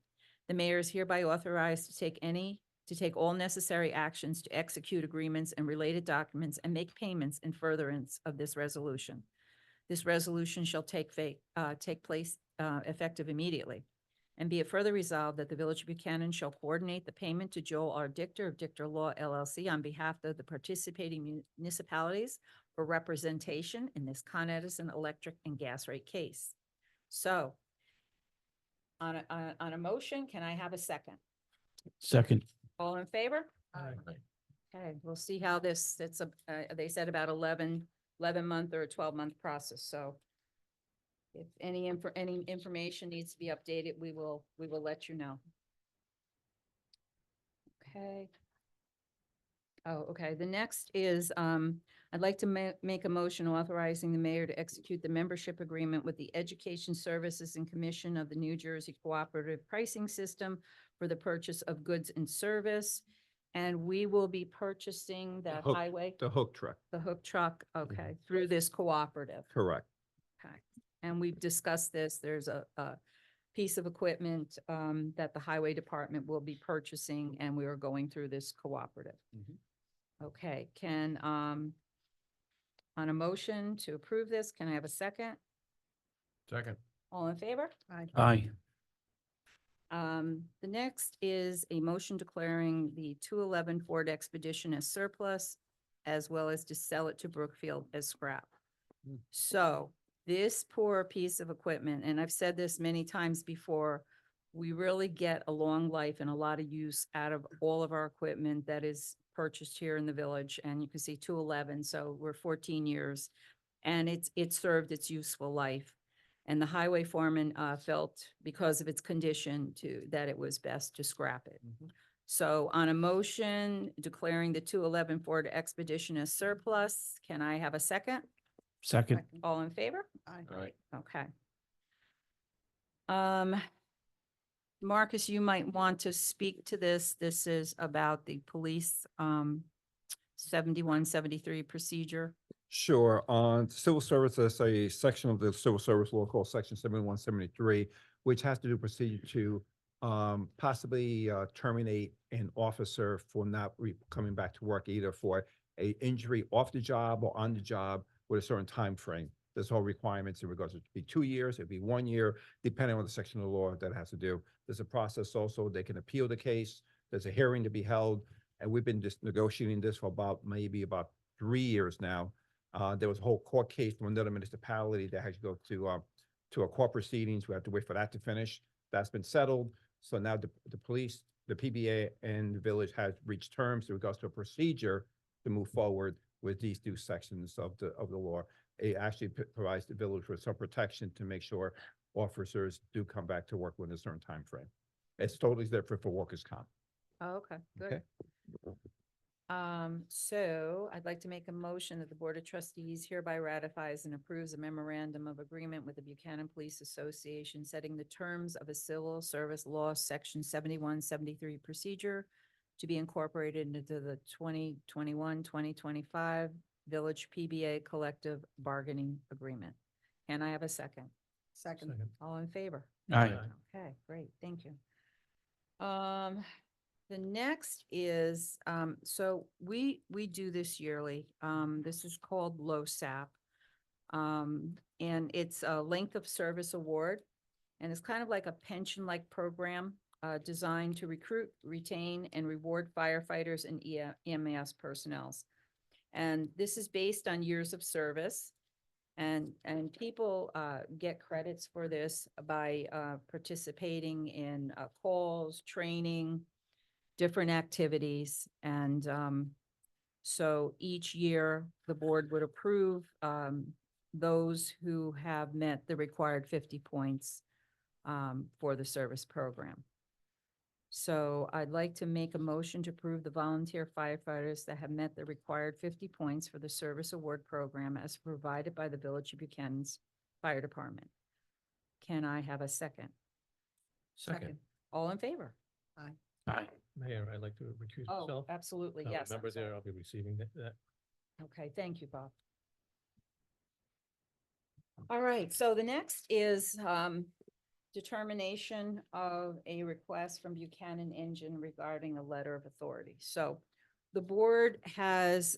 The mayor is hereby authorized to take all necessary actions to execute agreements and related documents and make payments in furtherance of this resolution. This resolution shall take place effective immediately. And be it further resolved that the Village of Buchanan shall coordinate the payment to Joel R. Dichter of Dichter Law LLC on behalf of the participating municipalities for representation in this Con Edison electric and gas rate case. So on a motion, can I have a second? Second. All in favor? Aye. Okay, we'll see how this, they said about 11-month or a 12-month process, so if any information needs to be updated, we will let you know. Okay. Oh, okay, the next is, I'd like to make a motion authorizing the mayor to execute the membership agreement with the Education Services and Commission of the New Jersey Cooperative Pricing System for the purchase of goods and service. And we will be purchasing that hook- highway, The hook truck, the hook truck, okay, through this cooperative. correct. Okay, and we've discussed this. There's a piece of equipment that the highway department will be purchasing, and we are going through this cooperative. Okay, on a motion to approve this, can I have a second? Second. All in favor? Aye. The next is a motion declaring the 211 Ford Expedition as surplus, as well as to sell it to Brookfield as scrap. So this poor piece of equipment, and I've said this many times before, we really get a long life and a lot of use out of all of our equipment that is purchased here in the village. And you can see 211, so we're 14 years, and it's served its useful life. And the highway foreman felt, because of its condition, that it was best to scrap it. So on a motion declaring the 211 Ford Expedition as surplus, can I have a second? Second. All in favor? All right. Okay. Marcus, you might want to speak to this. This is about the police 7173 procedure. Sure. On civil service, there's a section of the civil service law called section 7173, which has to do procedure to possibly terminate an officer for not coming back to work, either for a injury off the job or on the job with a certain time frame. There's all requirements in regards to it be 2 years, it'd be 1 year, depending on the section of the law that has to do. There's a process also, they can appeal the case. There's a hearing to be held, and we've been just negotiating this for maybe about 3 years now. There was a whole court case from another municipality that had to go to a court proceedings. We have to wait for that to finish. That's been settled. So now the police, the PBA, and the village has reached terms in regards to a procedure to move forward with these two sections of the law. It actually provides the village with some protection to make sure officers do come back to work within a certain time frame. It's totally different for workers' comp. Oh, okay, good. Okay. So I'd like to make a motion that the Board of Trustees hereby ratifies and approves a memorandum of agreement with the Buchanan Police Association setting the terms of a civil service law, section 7173 procedure to be incorporated into the 2021-2025 Village PBA Collective Bargaining Agreement. Can I have a second? Second. Second. All in favor? Aye. Okay, great, thank you. The next is, so we do this yearly. This is called LoSAP. And it's a length of service award. And it's kind of like a pension-like program, designed to recruit, retain, and reward firefighters and EMS personnel. And this is based on years of service. And people get credits for this by participating in calls, training, different activities. And so each year, the board would approve those who have met the required 50 points for the service program. So I'd like to make a motion to approve the volunteer firefighters that have met the required 50 points for the service award program as provided by the Village of Buchanan's Fire Department. Can I have a second? Second. All in favor? Aye. Mayor, I'd like to recuse Oh, myself. absolutely, Not a yes. I'm member there, sorry. I'll be receiving that. Okay, thank you, Bob. All right, so the next is determination of a request from Buchanan Engine regarding a letter of authority. So the board has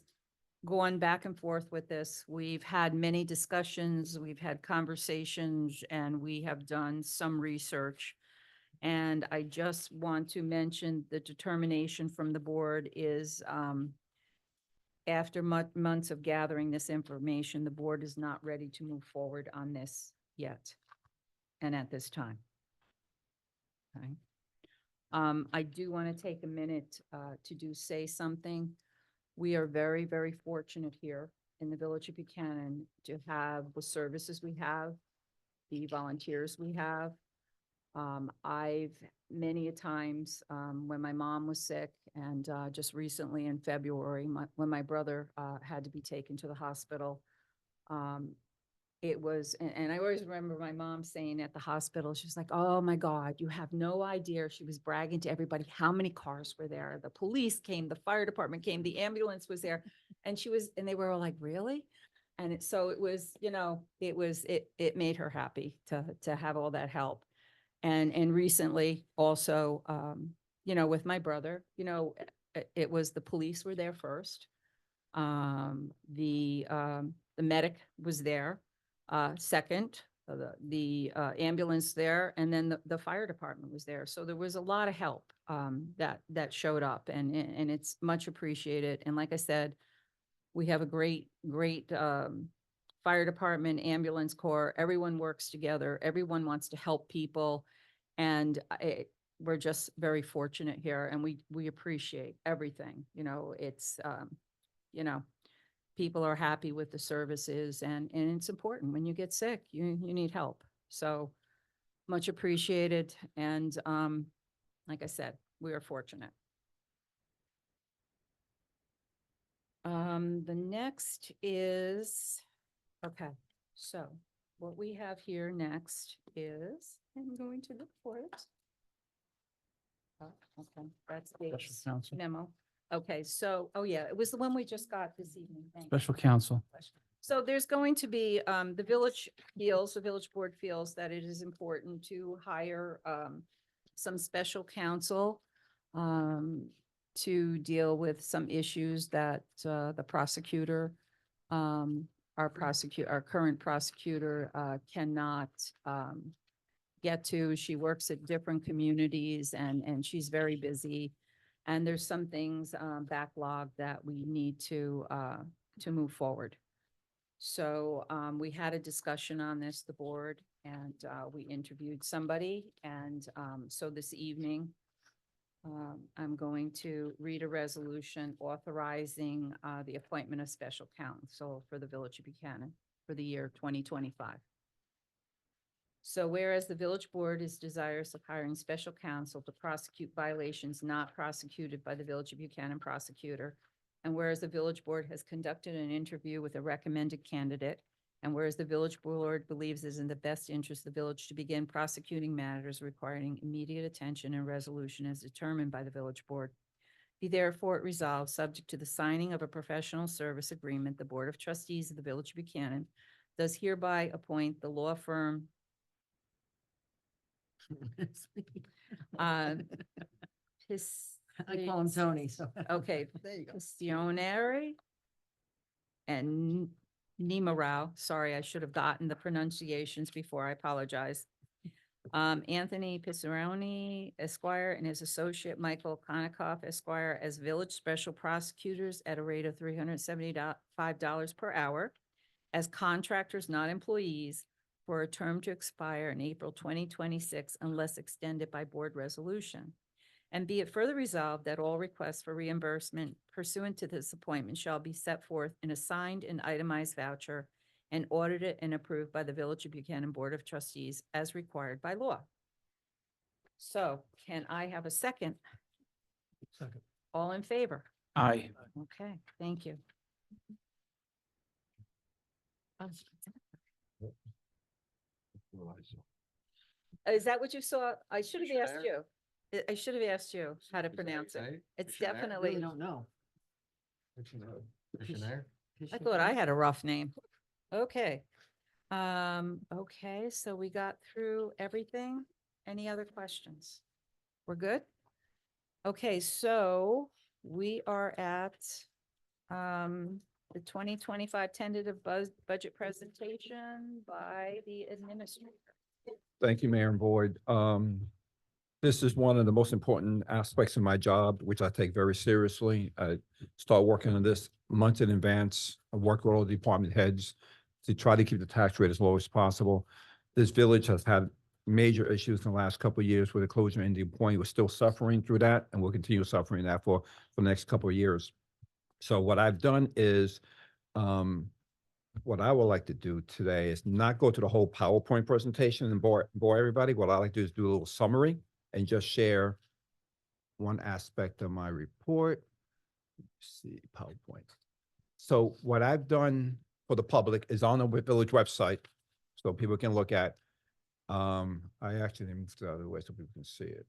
gone back and forth with this. We've had many discussions, we've had conversations, and we have done some research. And I just want to mention the determination from the board is after months of gathering this information, the board is not ready to move forward on this yet and at this time. Okay. I do want to take a minute to say something. We are very, very fortunate here in the Village of Buchanan to have the services we have, the volunteers we have. I've many a times, when my mom was sick and just recently in February, when my brother had to be taken to the hospital, it was, and I always remember my mom saying at the hospital, she was like, oh my God, you have no idea. She was bragging to everybody how many cars were there. The police came, the fire department came, the ambulance was there. And they were all like, really? And so it was, it made her happy to have all that help. And recently also, with my brother, it was the police were there first. The medic was there. Second, the ambulance there, and then the fire department was there. So there was a lot of help that showed up, and it's much appreciated. And like I said, we have a great fire department, ambulance corps. Everyone works together. Everyone wants to help people, and we're just very fortunate here, and we appreciate everything. It's people are happy with the services, and it's important. When you get sick, you need help. So much appreciated. And like I said, we are fortunate. The next is, okay, so what we have here next is, I'm going to look for it. Oh, okay, that's Special Dave's counsel. memo. Okay, so, oh yeah, it was the one we just got this evening. Thank you. Special counsel. So there's going to be, the village board feels that it is important to hire some special counsel to deal with some issues that the prosecutor, our current prosecutor cannot get to. She works at different communities and she's very busy. And there's some things backlogged that we need to move forward. So we had a discussion on this, the board, and we interviewed somebody. And so this evening, I'm going to read a resolution authorizing the appointment of special counsel for the Village of Buchanan for the year 2025. So whereas the village board is desirous of hiring special counsel to prosecute violations not prosecuted by the Village of Buchanan prosecutor, and whereas the village board has conducted an interview with a recommended candidate, and whereas the village board believes it is in the best interest of the village to begin prosecuting matters requiring immediate attention and resolution as determined by the village board, be therefore it resolved, subject to the signing of a professional service agreement, the Board of Trustees of the Village of Buchanan does hereby appoint the law firm I call him Tony, so. Okay, There you go. Pistionary and Nemorow. Sorry, I should have gotten the pronunciations before. I apologize. Anthony Piscioni Esquire and his associate Michael Konikoff Esquire as village special prosecutors at a rate of $375 per hour as contractors, not employees, for a term to expire in April 2026 unless extended by board resolution. And be it further resolved that all requests for reimbursement pursuant to this appointment shall be set forth in a signed and itemized voucher and audited and approved by the Village of Buchanan Board of Trustees as required by law. So can I have a second? Second. All in favor? Aye. Okay, thank you. Is that what you saw? I should have asked you. I should have asked you how to pronounce it. It's definitely, Really don't know. I thought I had a rough name. Okay. Okay, so we got through everything. Any other questions? We're good? Okay, so we are at the 2025 tentative budget presentation by the administrator. Thank you, Mayor and Board. This is one of the most important aspects of my job, which I take very seriously. I start working on this months in advance. I work with all the department heads to try to keep the tax rate as low as possible. This village has had major issues in the last couple of years with the closure of Indian Point. We're still suffering through that, and we'll continue suffering that for the next couple of years. So what I've done is, what I would like to do today is not go to the whole PowerPoint presentation and bore everybody. What I like to do is do a little summary and just share one aspect of my report. Let's see, PowerPoint. So what I've done for the public is on the village website, so people can look at. I actually moved it out of the way so people can see it.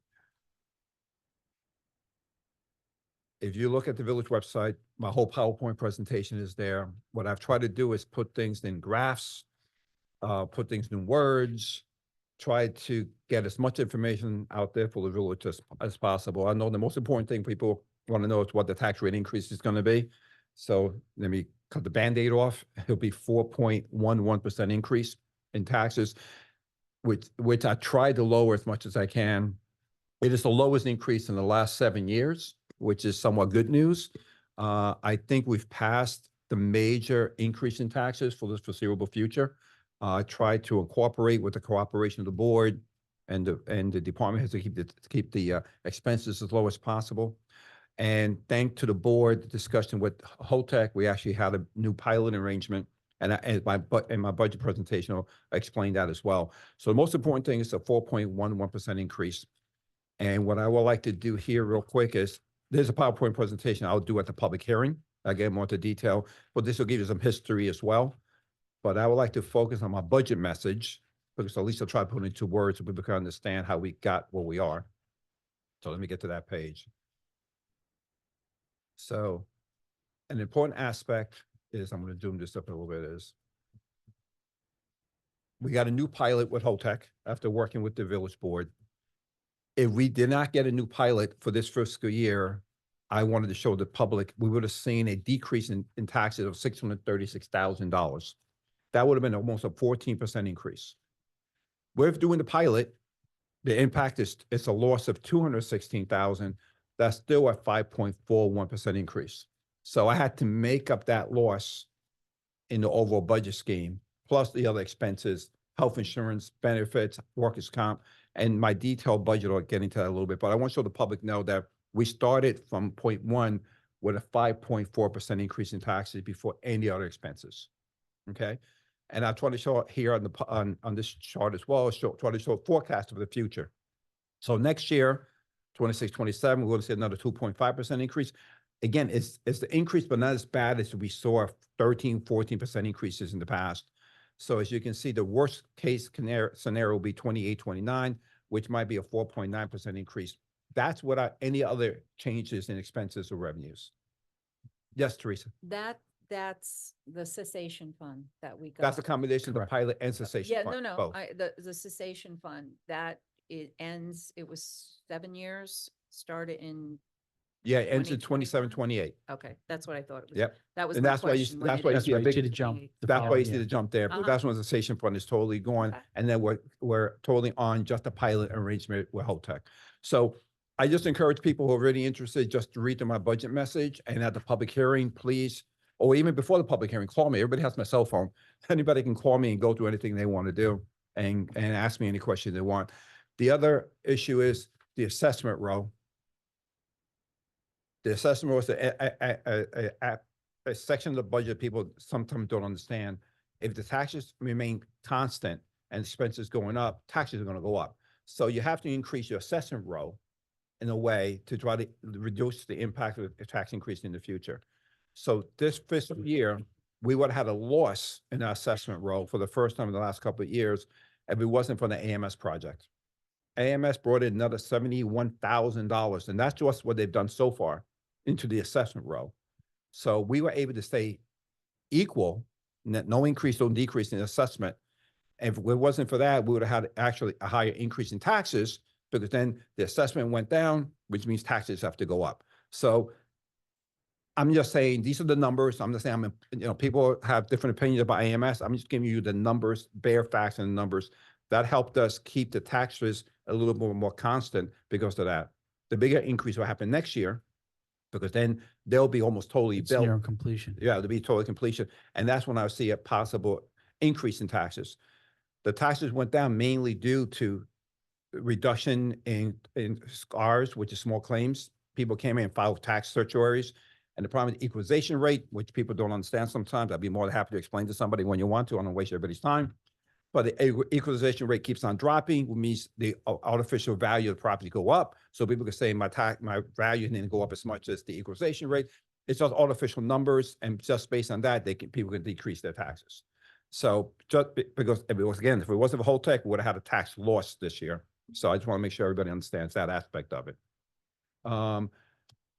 If you look at the village website, my whole PowerPoint presentation is there. What I've tried to do is put things in graphs, put things in words, try to get as much information out there for the village as possible. I know the most important thing people want to know is what the tax rate increase is going to be. So let me cut the Band-Aid off. It'll be 4.11% increase in taxes, which I tried to lower as much as I can. It is the lowest increase in the last 7 years, which is somewhat good news. I think we've passed the major increase in taxes for the foreseeable future. I tried to incorporate with the cooperation of the board and the department has to keep the expenses as low as possible. And thanks to the board discussion with HOTEC, we actually had a new pilot arrangement. And in my budget presentation, I'll explain that as well. So the most important thing is a 4.11% increase. And what I would like to do here real quick is, there's a PowerPoint presentation I'll do at the public hearing. I'll get more into detail, but this will give you some history as well. But I would like to focus on my budget message, because at least I'll try to put it into words so people can understand how we got where we are. So let me get to that page. So an important aspect is, I'm going to zoom this up a little bit, is we got a new pilot with HOTEC after working with the village board. If we did not get a new pilot for this fiscal year, I wanted to show the public, we would have seen a decrease in taxes of $636,000. That would have been almost a 14% increase. With doing the pilot, the impact is, it's a loss of $216,000. That's still a 5.41% increase. So I had to make up that loss in the overall budget scheme, plus the other expenses, health insurance, benefits, workers' comp, And my detailed budget, I'll get into that a little bit, but I want to show the public know that we started from point one with a 5.4% increase in taxes before any other expenses. Okay? And I try to show it here on the, on this chart as well, try to show a forecast of the future. So next year, 26, 27, we're going to see another 2.5% increase. Again, it's the increase, but not as bad as we saw 13, 14% increases in the past. So as you can see, the worst case scenario will be 28, 29, which might be a 4.9% increase. That's without any other changes in expenses or revenues. Yes, Teresa, That's the cessation fund that we got. that's a combination of the Correct. pilot and cessation. Yeah, fund, no, both. the cessation fund, that it ends, it was 7 years, started in, Yeah, it ends in 2021. 27, 28. okay, that's what I thought it was. Yep. That was And my that's why you- question. when that's it why you is see a That's right, big- to the jump. 28. the That's why following you see year. the jump there, but Uh-huh. that's when the cessation fund is totally gone. Okay. And then we're totally on just a pilot arrangement with Hotech. So I just encourage people who are really interested, just to read through my budget message, and at the public hearing, please, or even before the public hearing, call me. Everybody has my cell phone. Anybody can call me and go through anything they want to do and ask me any question they want. The other issue is the assessment row. The assessment row is a section of the budget people sometimes don't understand. If the taxes remain constant and expenses going up, taxes are going to go up. So you have to increase your assessment row in a way to try to reduce the impact of a tax increase in the future. So this fiscal year, we would have had a loss in our assessment row for the first time in the last couple of years if it wasn't for the AMS project. AMS brought in another $71,000, and that's just what they've done so far into the assessment row. So we were able to stay equal, no increase, no decrease in assessment. If it wasn't for that, we would have had actually a higher increase in taxes, because then the assessment went down, which means taxes have to go up. So I'm just saying, these are the numbers. I'm just saying, people have different opinions about AMS. I'm just giving you the numbers, bare facts and numbers. That helped us keep the taxes a little bit more constant because of that. The bigger increase will happen next year, because then they'll be almost totally It's built. near completion. Yeah, to be total completion. And that's when I see a possible increase in taxes. The taxes went down mainly due to reduction in SCARs, which is small claims. People came in and filed tax certiorari's. And the problem with equalization rate, which people don't understand sometimes, I'd be more than happy to explain to somebody when you want to. I don't waste everybody's time. But the equalization rate keeps on dropping, which means the artificial value of the property go up. So people can say my value didn't go up as much as the equalization rate. It's just artificial numbers, and just based on that, people can decrease their taxes. So just because if it wasn't for Holtec, we would have had a tax loss this year. So I just want to make sure everybody understands that aspect of it.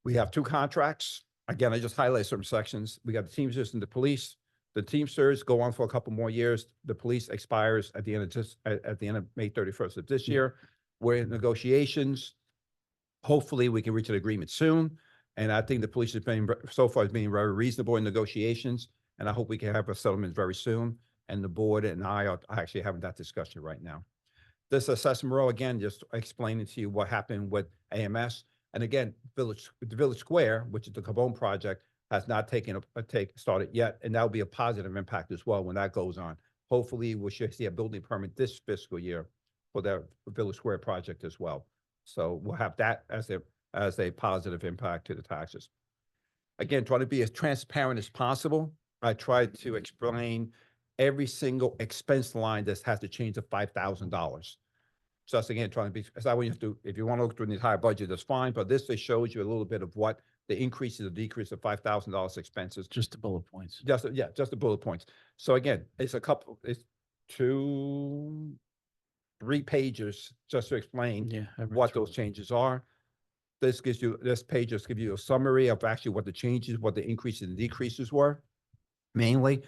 We have 2 contracts. Again, I just highlight certain sections. We got the Teamsters and the police. The Teamsters go on for a couple more years. The police expires at the end of at the end of May 31st of this year. We're in negotiations. Hopefully, we can reach an agreement soon. And I think the police has been so far being very reasonable in negotiations. And I hope we can have a settlement very soon. And the board and I are actually having that discussion right now. This assessment row, again, just explaining to you what happened with AMS. And again, the Village Square, which is the Cabone project, has not taken started yet, and that will be a positive impact as well when that goes on. Hopefully, we should see a building permit this fiscal year for the Village Square project as well. So we'll have that as a positive impact to the taxes. Again, trying to be as transparent as possible. I tried to explain every single expense line that has to change of $5,000. Just again, trying to be, as I want you to do, if you want to look through the entire budget, that's fine, but this just shows you a little bit of what the increase or decrease of $5,000 expenses. Just the bullet points. Just the bullet points. So again, it's 2, 3 pages just to explain Yeah. I read what through those it. changes are. This page just gives you a summary of actually what the changes, what the increases and decreases were, mainly.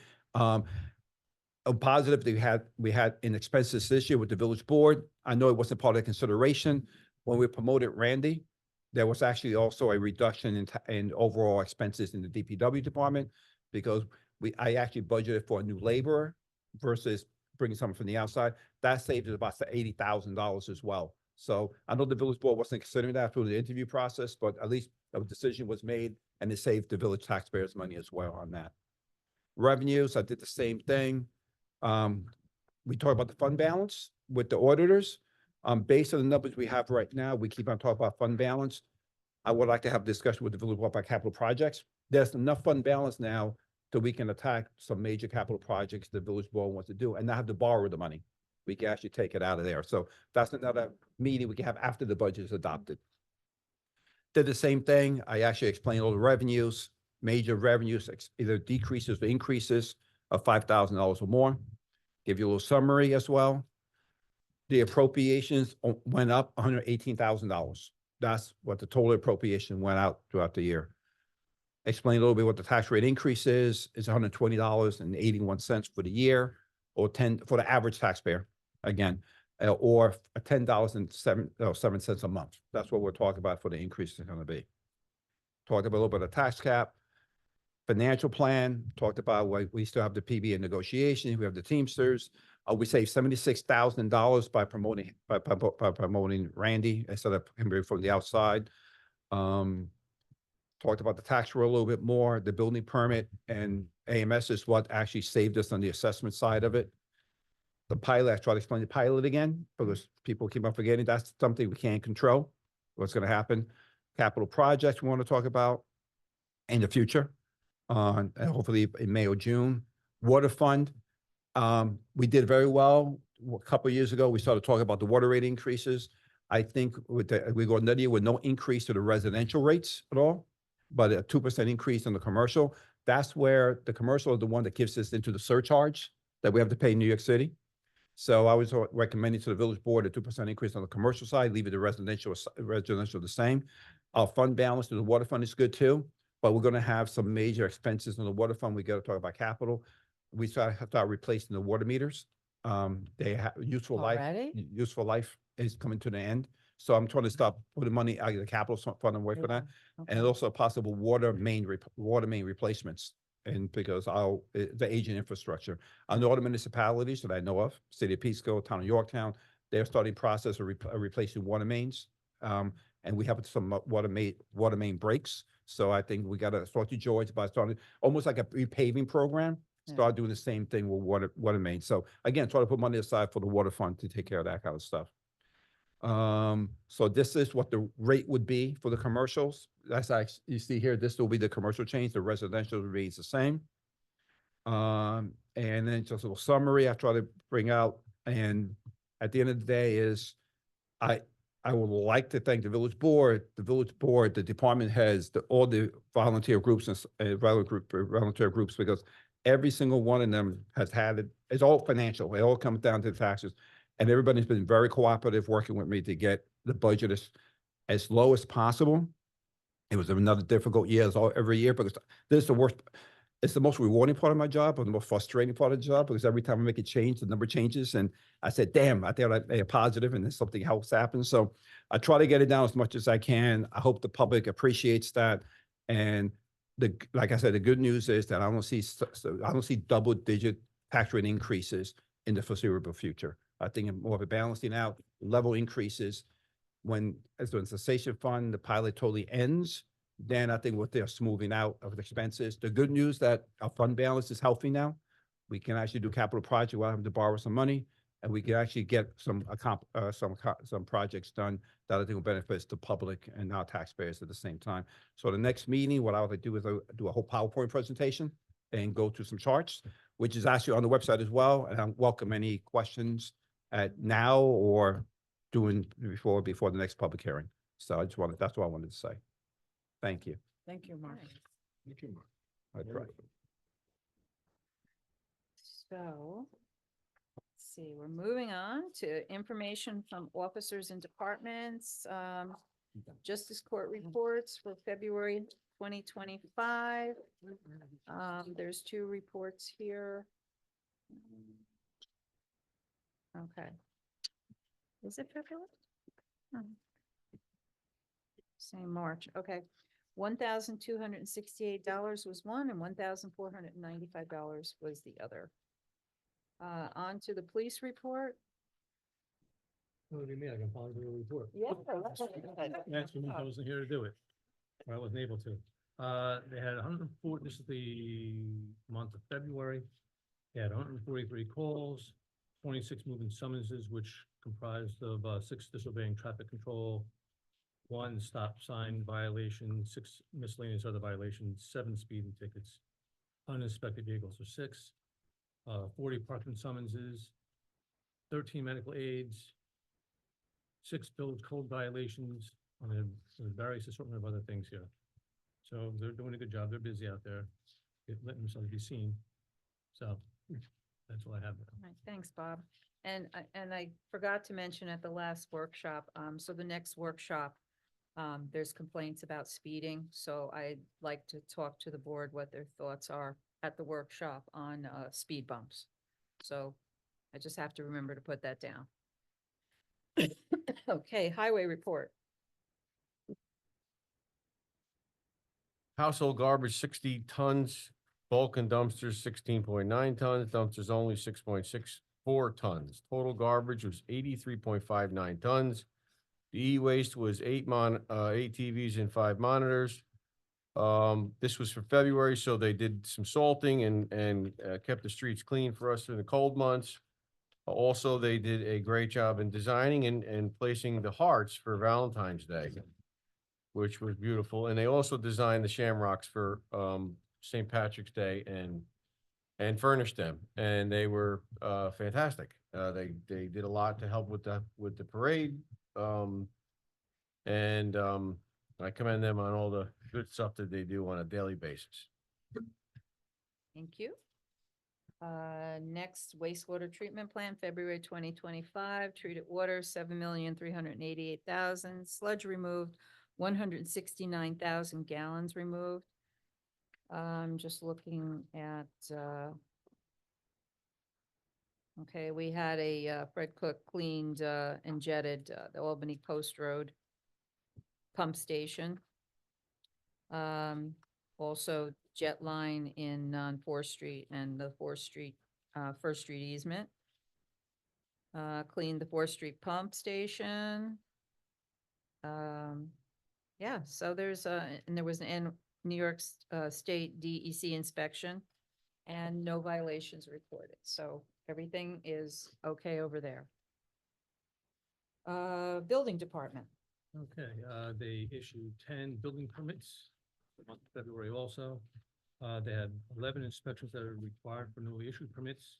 A positive that we had in expenses this year with the village board. I know it wasn't part of the consideration. When we promoted Randy, there was actually also a reduction in overall expenses in the DPW department, because I actually budgeted for a new laborer versus bringing someone from the outside. That saved us about $80,000 as well. So I know the village board wasn't considering that through the interview process, but at least a decision was made, and it saved the village taxpayers money as well on that. Revenues, I did the same thing. We talked about the fund balance with the auditors. Based on the numbers we have right now, we keep on talking about fund balance. I would like to have a discussion with the village board about capital projects. There's enough fund balance now so we can attack some major capital projects the village board wants to do and not have to borrow the money. We can actually take it out of there. So that's another meeting we can have after the budget is adopted. Did the same thing. I actually explained all the revenues, major revenues, either decreases or increases of $5,000 or more. Give you a little summary as well. The appropriations went up $118,000. That's what the total appropriation went out throughout the year. Explain a little bit what the tax rate increase is $120.81 for the year, or 10 for the average taxpayer, again, or $10.07 a month. That's what we're talking about for the increase is going to be. Talked about a little bit of tax cap, financial plan, talked about we still have the PB in negotiation, we have the Teamsters. We saved $76,000 by promoting Randy instead of him from the outside. Talked about the tax roll a little bit more, the building permit and AMS is what actually saved us on the assessment side of it. The pilot, I try to explain the pilot again, because people keep on forgetting that's something we can't control, what's going to happen. Capital projects we want to talk about in the future, and hopefully in May or June. Water fund, we did very well. A couple of years ago, we started talking about the water rate increases. I think we go another year with no increase to the residential rates at all, but a 2% increase in the commercial. That's where the commercial is the one that gives us into the surcharge that we have to pay in New York City. So I was recommending to the village board a 2% increase on the commercial side, leave it the residential the same. Our fund balance to the water fund is good too, but we're going to have some major expenses on the water fund. We got to talk about capital. We start replacing the water meters. They have useful Already? life is coming to the end. So I'm trying to stop putting money out of the capital fund and wait for that. And also possible water main replacements. And because the aging infrastructure. I know the municipalities that I know of, City of Peekskill, Town of Yorktown, they're starting process of replacing water mains. And we have some water main breaks. So I think we got to start to George by starting almost like a repaving program. Start doing the same thing with water main. So again, try to put money aside for the water fund to take care of that kind of stuff. So this is what the rate would be for the commercials. That's actually, you see here, this will be the commercial change. The residential remains the same. And then just a little summary I try to bring out. And at the end of the day is, I would like to thank the village board, the department heads, all the volunteer groups and volunteer groups, because every single one of them has had it. It's all financial. It all comes down to the taxes. And everybody's been very cooperative working with me to get the budget as low as possible. It was another difficult year every year, because this is the worst. It's the most rewarding part of my job, but the most frustrating part of the job, because every time I make a change, the number changes. And I said, damn, I thought I positive and then something else happens. So I try to get it down as much as I can. I hope the public appreciates that. And like I said, the good news is that I don't see double-digit tax rate increases in the foreseeable future. I think more of a balancing out, level increases. As the cessation fund, the pilot totally ends, then I think they're smoothing out of the expenses. The good news that our fund balance is healthy now. We can actually do capital projects without having to borrow some money, and we can actually get some projects done that I think will benefit the public and our taxpayers at the same time. So the next meeting, what I would do is do a whole PowerPoint presentation and go through some charts, which is actually on the website as well. And I welcome any questions now or before the next public hearing. So that's what I wanted to say. Thank you. Thank you, Mark. Thank you, Mark. So, let's see, we're moving on to information from officers and departments. Justice Court reports for February 2025. There's 2 reports here. Okay. Is it February? Same March, okay. $1,268 was one and $1,495 was the other. On to the police report. What do you mean? I can follow the report. Yeah. Actually, I wasn't here to do it, or I wasn't able to. They had 104, this is the month of February. They had 143 calls, 26 moving summonses, which comprised of 6 disobeying traffic control, 1 stop sign violation, 6 miscellaneous other violations, 7 speeding tickets, uninspected vehicles are 6, 40 parking summonses, 13 medical aids, 6 village code violations, and then various assortment of other things here. So they're doing a good job. They're busy out there, letting themselves be seen. So that's all I have. All right, thanks, Bob. And I forgot to mention at the last workshop, so the next workshop, there's complaints about speeding, so I'd like to talk to the board what their thoughts are at the workshop on, speed bumps. So I just have to remember to put that down. Okay, highway report. Household garbage, 60 tons, bulk and dumpsters, 16.9 tons, dumpsters only 6.64 tons. Total garbage was 83.59 tons. The e-waste was 8 TVs and 5 monitors. This was for February, so they did some salting and kept the streets clean for us in the cold months. Also, they did a great job in designing and placing the hearts for Valentine's Day, which was beautiful. And they also designed the shamrocks for St. Patrick's Day and furnished them, and they were fantastic. They did a lot to help with the parade. I commend them on all the good stuff that they do on a daily basis. Thank you. Next wastewater treatment plant, February 2025, treated water, 7,388,000, sludge removed, 169,000 gallons removed. Just looking at, okay, we had a, Fred Cook cleaned, and jetted, the Albany Post Road pump station. Also jet line in on 4th Street and the 4th Street, First Street easement. Cleaned the 4th Street pump station. Yeah, so there's and there was an New York State DEC inspection and no violations reported. So everything is okay over there. Building department. Okay, they issued 10 building permits for the month of February also. They had 11 inspections that are required for newly issued permits.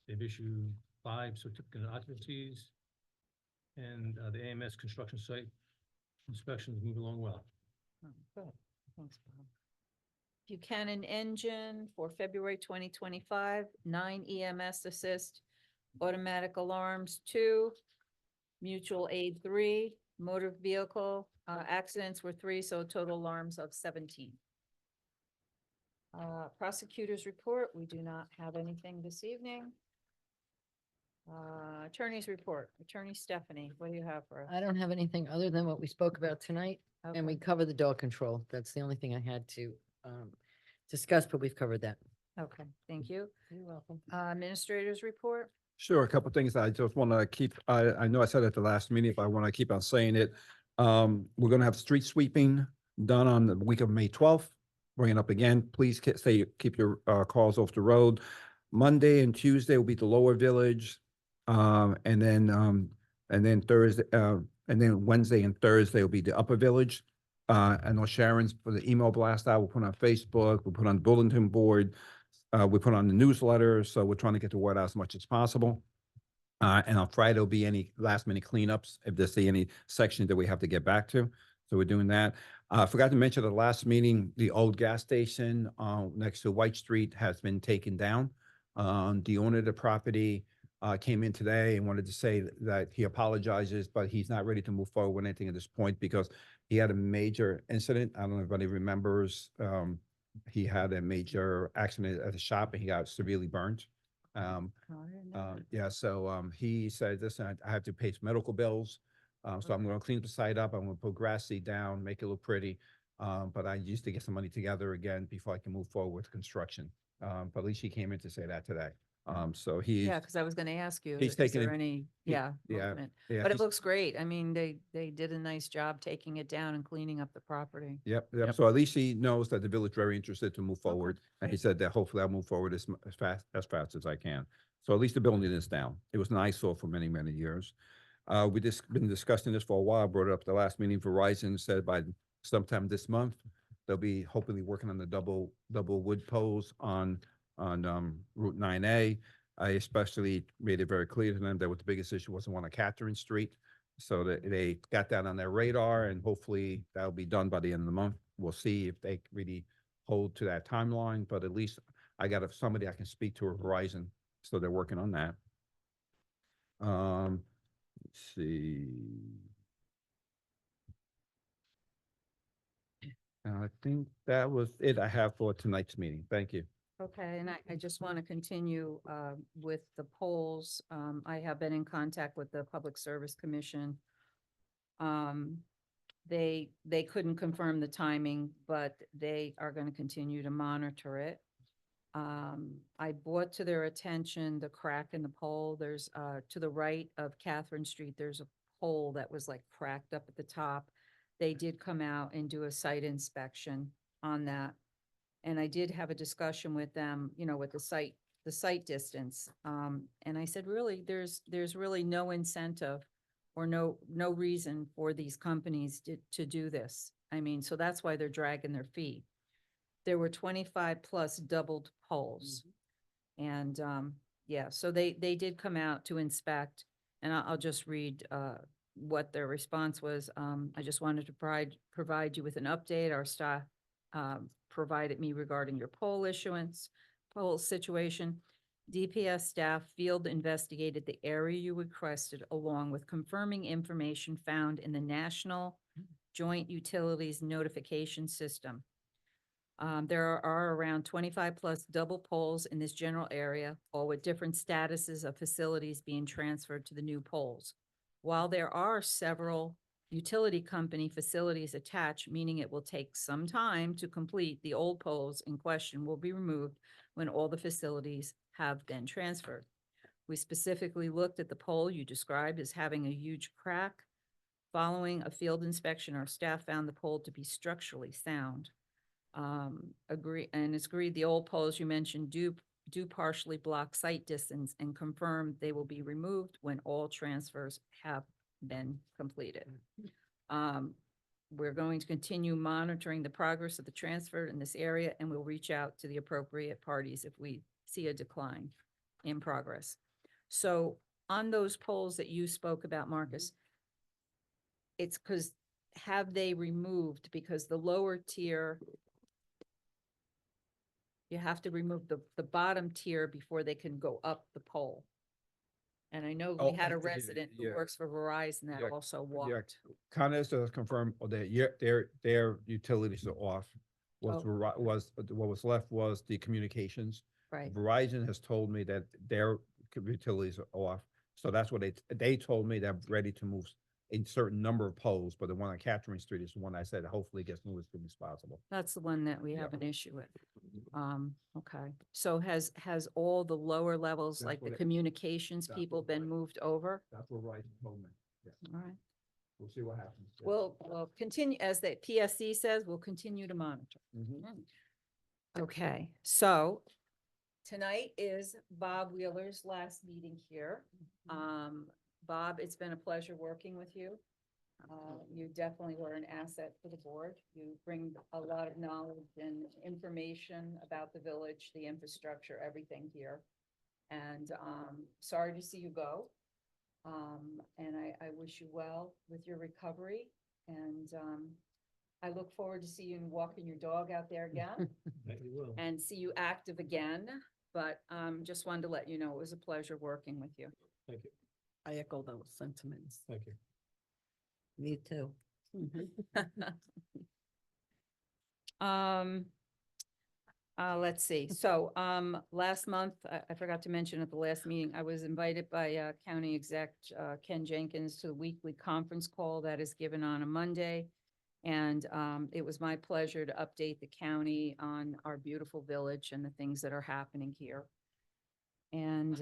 They've issued 5 certificate of occupancies. And the AMS construction site inspections move along well. Oh, good. Thanks, Bob. Buchanan engine for February 2025, 9 EMS assist, automatic alarms 2, mutual aid 3, motor vehicle accidents were 3, so total alarms of 17. Prosecutors report, we do not have anything this evening. Attorney's report, Attorney Stephanie, what do you have for us? I don't have anything other than what we spoke about tonight, and we Okay. covered the dog control. That's the only thing I had to discuss, but we've covered that. Okay, thank you. You're welcome. Administrators report. Sure, a couple things I just want to keep, I know I said at the last meeting, but I want to keep on saying it. We're going to have street sweeping done on the week of May 12th. Bring it up again. Please keep your cars off the road. Monday and Tuesday will be the lower village. And then Thursday, and then Wednesday and Thursday will be the upper village. I know Sharon's for the email blast out. We'll put on Facebook, we'll put on the bulletin board. We put on the newsletter, so we're trying to get the word out as much as possible. And on Friday, there'll be any last minute cleanups if there's any sections that we have to get back to. So we're doing that. I forgot to mention at the last meeting, the old gas station next to White Street has been taken down. The owner of the property came in today and wanted to say that he apologizes, but he's not ready to move forward with anything at this point because he had a major incident. I don't know if anybody remembers. He had a major accident at the shop and he got severely burned. Oh, I didn't know that. Yeah, so he said, listen, I have to pay some medical bills. So I'm going to clean the site up. I'm going to put grass seed down, make it look pretty. But I used to get some money together again before I can move forward with construction. But at least he came in to say that today. So he's, Yeah, because I was going to ask you, he's is taking there it- any, he- yeah, yeah, movement? yeah, But it he's- looks great. I mean, they did a nice job taking it down and cleaning up the property. Yep, Yep. yep. So at least he knows that the village very interested to move forward. And he said that hopefully I'll move forward as fast as I can. So at least the building is down. It was an eyesore for many, many years. We just been discussing this for a while, brought it up the last meeting. Verizon said by sometime this month, they'll be hopefully working on the double wood poles on Route 9A. I especially made it very clear to them that what the biggest issue was the one on Catherine Street. So that they got that on their radar and hopefully that'll be done by the end of the month. We'll see if they really hold to that timeline, but at least I got somebody I can speak to at Verizon, so they're working on that. Let's see. I think that was it I have for tonight's meeting. Thank you. Okay, and I just want to continue with the polls. I have been in contact with the Public Service Commission. They couldn't confirm the timing, but they are going to continue to monitor it. I brought to their attention the crack in the pole. There's to the right of Catherine Street, there's a pole that was like cracked up at the top. They did come out and do a site inspection on that. And I did have a discussion with them, you know, with the site distance. And I said, really, there's really no incentive or no reason for these companies to do this. I mean, so that's why they're dragging their feet. There were 25 plus doubled poles. And, yeah, so they did come out to inspect, and I'll just read, what their response was. I just wanted to provide you with an update. Our staff, provided me regarding your poll situation. DPS staff field investigated the area you requested along with confirming information found in the National Joint Utilities Notification System. There are around 25 plus double poles in this general area, all with different statuses of facilities being transferred to the new poles. While there are several utility company facilities attached, meaning it will take some time to complete, the old poles in question will be removed when all the facilities have been transferred. We specifically looked at the pole you described as having a huge crack. Following a field inspection, our staff found the pole to be structurally sound. It's agreed the old poles you mentioned do partially block site distance and confirm they will be removed when all transfers have been completed. We're going to continue monitoring the progress of the transfer in this area, and we'll reach out to the appropriate parties if we see a decline in progress. So on those poles that you spoke about, Marcus, it's because have they removed, because the lower tier, you have to remove the bottom tier before they can go up the pole. And I know we Oh, had a yeah, resident who yeah. works for Verizon Yeah, that also Yeah, walked. Con Edison has confirmed that their utilities are off. Oh. What was left was the communications. Right. Verizon has told me that their utilities are off. So that's what they told me they're ready to move a certain number of poles, but the one on Catherine Street is the one I said hopefully gets moved as soon as possible. That's the one that we Yeah. have an issue with. Okay. So has all the lower levels, That's like the what it- communications that's people what been Verizon- moved over? That's what Verizon told me. Yeah, All right. we'll see what happens. Yeah. We'll continue, as the PSC says, we'll continue to monitor. Mhm. Okay, so tonight is Bob Wheeler's last meeting here. Bob, it's been a pleasure working with you. You definitely were an asset for the board. You bring a lot of knowledge and information about the village, the infrastructure, everything here. And sorry to see you go. And I wish you well with your recovery. And I look forward to see you walking your dog out there again That you will. and see you active again. But just wanted to let you know, it was a pleasure working with you. Thank you, I echo those sentiments. thank you. Me too. Let's see. So, last month, I forgot to mention at the last meeting, I was invited by, County Exec, Ken Jenkins to the weekly conference call that is given on a Monday. And, it was my pleasure to update the county on our beautiful village and the things that are happening here. And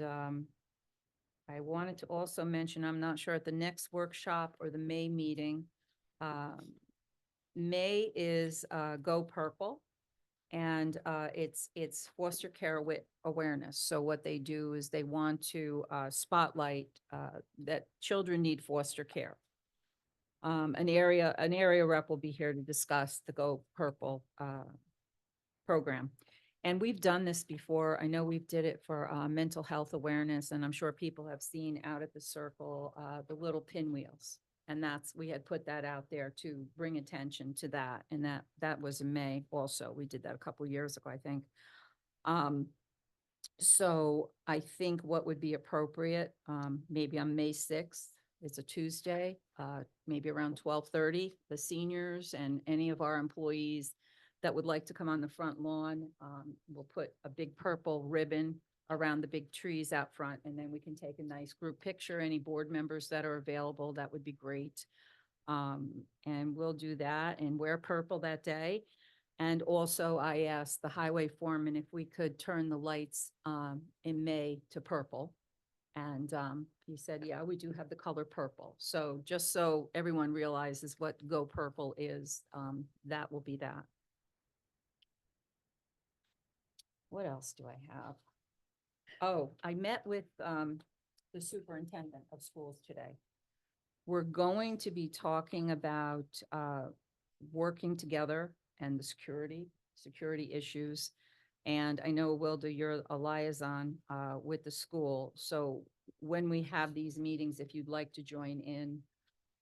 I wanted to also mention, I'm not sure at the next workshop or the May meeting. May is Go Purple. And it's foster care awareness. So what they do is they want to spotlight that children need foster care. An area rep will be here to discuss the Go Purple program. And we've done this before. I know we've did it for mental health awareness, and I'm sure people have seen out at the circle the little pinwheels. And we had put that out there to bring attention to that. And that was in May also. We did that a couple years ago, I think. So I think what would be appropriate, maybe on May 6th, it's a Tuesday, maybe around 12:30, the seniors and any of our employees that would like to come on the front lawn, we'll put a big purple ribbon around the big trees out front, and then we can take a nice group picture. Any board members that are available, that would be great. And we'll do that and wear purple that day. And also I asked the highway foreman if we could turn the lights in May to purple. And he said, yeah, we do have the color purple. So just so everyone realizes what Go Purple is, that will be that. What else do I have? Oh, I met with the superintendent of schools today. We're going to be talking about working together and the security issues. And I know, Wilda, you're a liaison with the school. So when we have these meetings, if you'd like to join in,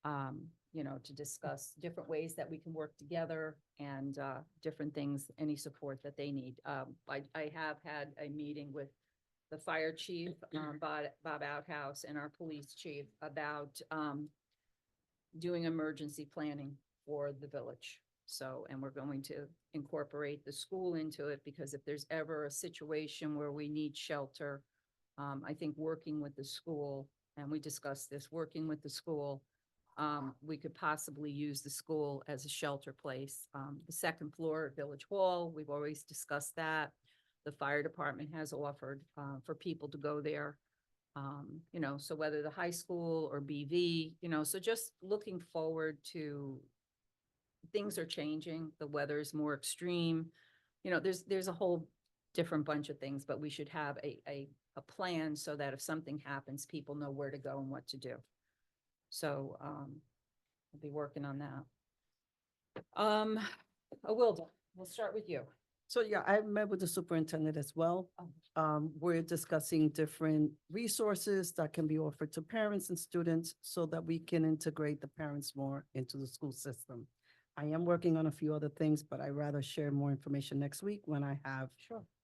to discuss different ways that we can work together and different things, any support that they need. I have had a meeting with the fire chief, Bob Outhouse, and our police chief about doing emergency planning for the village. So, and we're going to incorporate the school into it, because if there's ever a situation where we need shelter, I think working with the school, and we discussed this, working with the school, we could possibly use the school as a shelter place. The second floor at Village Hall, we've always discussed that. The fire department has offered for people to go there. So whether the high school or BV, so just looking forward to, things are changing. The weather is more extreme. There's a whole different bunch of things, but we should have a plan so that if something happens, people know where to go and what to do. So I'll be working on that. Wilda, we'll start with you. So yeah, I met with the superintendent as well. We're discussing different resources that can be offered to parents and students so that we can integrate the parents more into the school system. I am working on a few other things, but I'd rather share more information next week when I have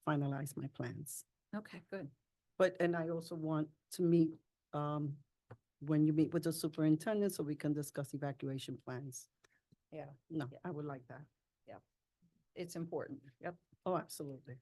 finalized my plans. Okay, good. And I also want to meet, when you meet with the superintendent, so we can discuss evacuation plans. Yeah. No, Yeah. I would like that. It's important. Yep. Oh, absolutely.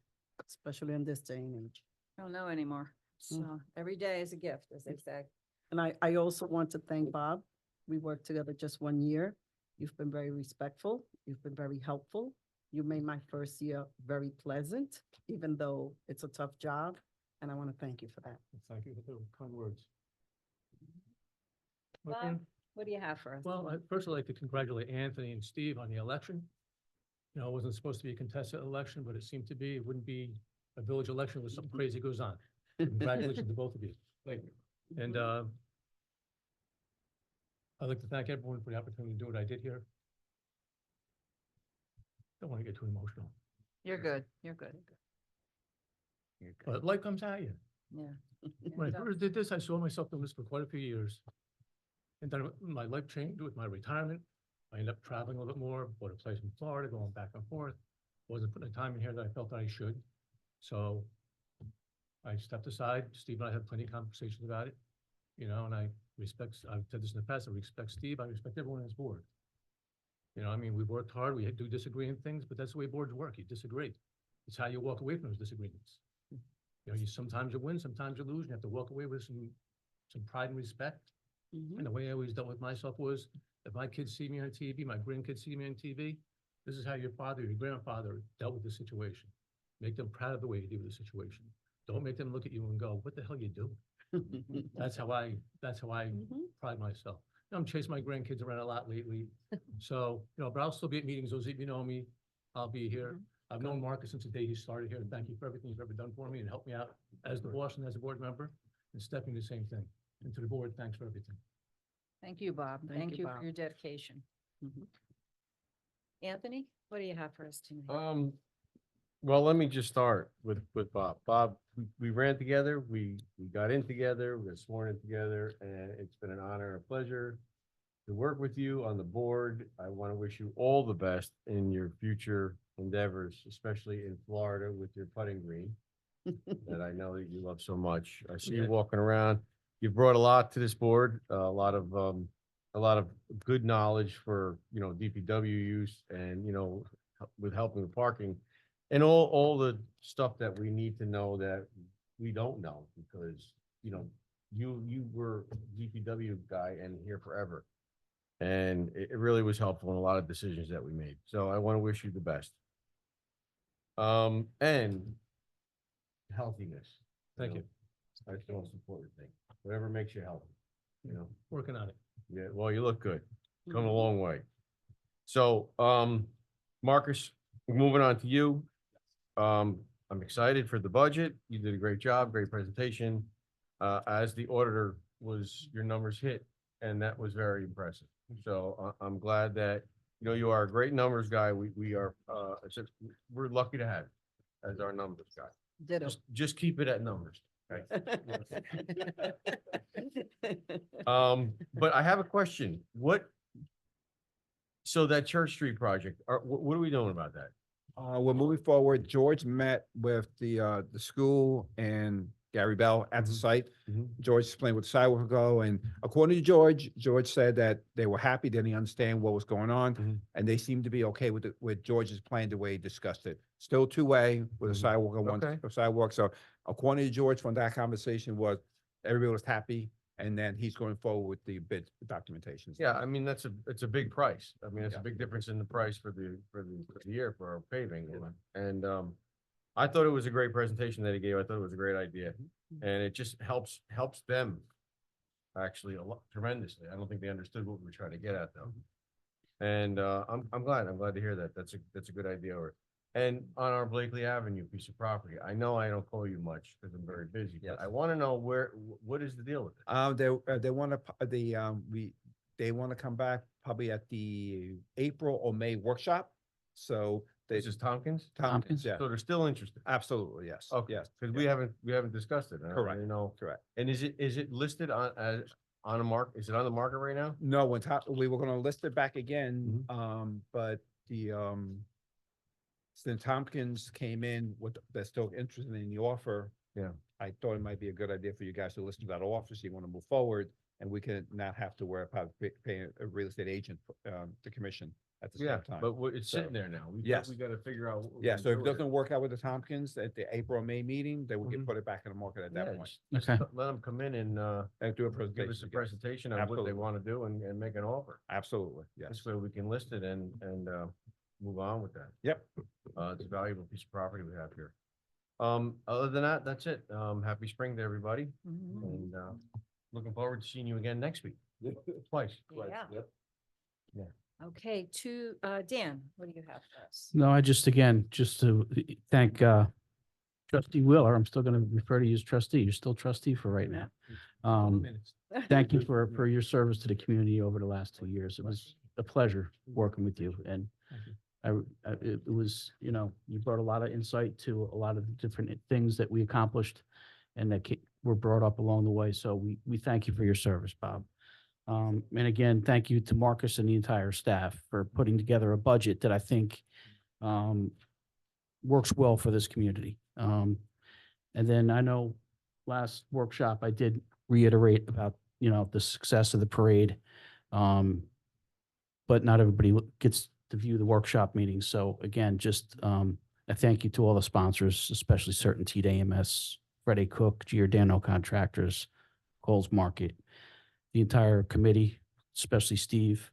Especially in this day and age. I don't know anymore. So every day is a gift, as they say. And I also want to thank Bob. We worked together just 1 year. You've been very respectful. You've been very helpful. You made my first year very pleasant, even though it's a tough job. And I want to thank you for that. Thank you for the kind words. Bob, Okay. what do you have for us? Well, I'd first like to congratulate Anthony and Steve on the election. It wasn't supposed to be a contested election, but it seemed to be. It wouldn't be a village election where something crazy goes on. Congratulations to both of you. Thank you. And I'd like to thank everyone for the opportunity to do what I did here. Don't want to get too emotional, You're good. You're good. but life comes at you. Yeah. When I first did this, I saw myself doing this for quite a few years. And then my life changed with my retirement. I ended up traveling a little bit more, bought a place in Florida, going back and forth. Wasn't putting the time in here that I felt that I should. So I stepped aside. Steve and I had plenty of conversations about it, and I've said this in the past, I respect Steve, I respect everyone on his board. We've worked hard, we do disagree in things, but that's the way boards work, you disagree. It's how you walk away from those disagreements. Sometimes you win, sometimes you lose, you have to walk away with some pride and respect. And the way I always dealt with myself was, if my kids see me on TV, my grandkids see me on TV, this is how your father, your grandfather dealt with the situation. Make them proud of the way you deal with the situation. don't make them look at you and go, what the hell you do? That's how I pride myself. I'm chasing my grandkids around a lot lately. So, but I'll still be at meetings. Those of you know me, I'll be here. I've known Marcus since the day he started here, and thank you for everything you've ever done for me and helped me out as the boss and as a board member. And Stephanie, the same thing. And to the board, thanks for everything. Thank you, Bob. Thank Thank you, you for Bob. your dedication. Mhm. Anthony, what do you have for us tonight? Well, let me just start with Bob. Bob, we ran together, we got in together, we got sworn in together, and it's been an honor and a pleasure to work with you on the board. I want to wish you all the best in your future endeavors, especially in Florida with your putting green that I know that you love so much. I see you Yeah. walking around. You've brought a lot to this board, a lot of good knowledge for, DPW use and, with helping with parking and all the stuff that we need to know that we don't know because, you were DPW guy and here forever. And it really was helpful in a lot of decisions that we made. So I want to wish you the best. And healthiness. Thank you. That's the most important thing. Whatever makes you healthy, Working on it. Yeah, well, you look good. Come a long way. So, Marcus, moving on to you. I'm excited for the budget. You did a great job, great presentation. As the auditor your numbers hit, and that was very impressive. So I'm glad that, you are a great numbers guy. We are, we're lucky to have you as our numbers guy. Ditto. Just keep it at numbers. Okay? But I have a question. So that Church Street project, what are we doing about that? We're moving forward. George met with the school and Gary Bell at the site. Mhm. George explained what the sidewalk would go, and according to George said that they were happy, they didn't understand what was going on, Mhm. and they seemed to be okay with George's plan the way he discussed it. Still two-way with a Mhm. sidewalk on Okay. one sidewalk. So according to George from that conversation everybody was happy, and then he's going forward with the bid documentation. Yeah, I mean, it's a big price. I mean, it's a Yeah. big difference in the price for the year for our paving. And I thought it was a great presentation that he gave. I thought it was a great idea. And it just helps them actually a lot tremendously. I don't think they understood what we were trying to get at though. And I'm glad to hear that. That's a good idea. And on our Blakely Avenue piece of property, I know I don't call you much because I'm very busy, but I want to know what is the deal with it? They want to, they want to come back probably at the April or May workshop. So This is Tompkins? Tompkins, yeah, So they're still interested? absolutely, yes. Okay, Yes, because yeah. we haven't discussed it. Correct. Correct. And is it listed on a mark? Is it on the market right now? No, we were gonna list it back again, but since Tompkins came in they're still interested in the offer. Yeah. I thought it might be a good idea for you guys to listen to that offer, so you want to move forward, and we can not have to worry about paying a real estate agent, the commission at the Yeah, same time. but it's So, sitting there now. yes. We gotta figure out. what we're Yeah, gonna so if do it with doesn't work out with the Tompkins at the April or May meeting, then we can Mhm. put it back in the market at Yeah, that point. just Okay. Let them come in and And do a give us presentation. a again. presentation of what Absolutely. they want to do and make an offer. Absolutely, yes. This way we can list it and move on with that. Yep. It's a valuable piece of property we have here. Other than that, that's it. Happy spring to everybody Mhm. and looking forward to seeing you again next week. Twice. Yeah. Okay, Dan, what do you have for us? No, just to thank trustee Wheeler. I'm still going to refer to you as trustee. You're still trustee for right now. Minutes. Thank you for your service to the community over the last 2 years. It was a pleasure working with you, and it was, you brought a lot of insight to a lot of the different things that we accomplished and that were brought up along the way. So we thank you for your service, Bob. And again, thank you to Marcus and the entire staff for putting together a budget that I think works well for this community. And then I know last workshop, I did reiterate about, the success of the parade. But not everybody gets to view the workshop meetings. So again, just a thank you to all the sponsors, especially Certainty AMS, Freddie Cook, Giordano Contractors, Coles Market, the entire committee, especially Steve,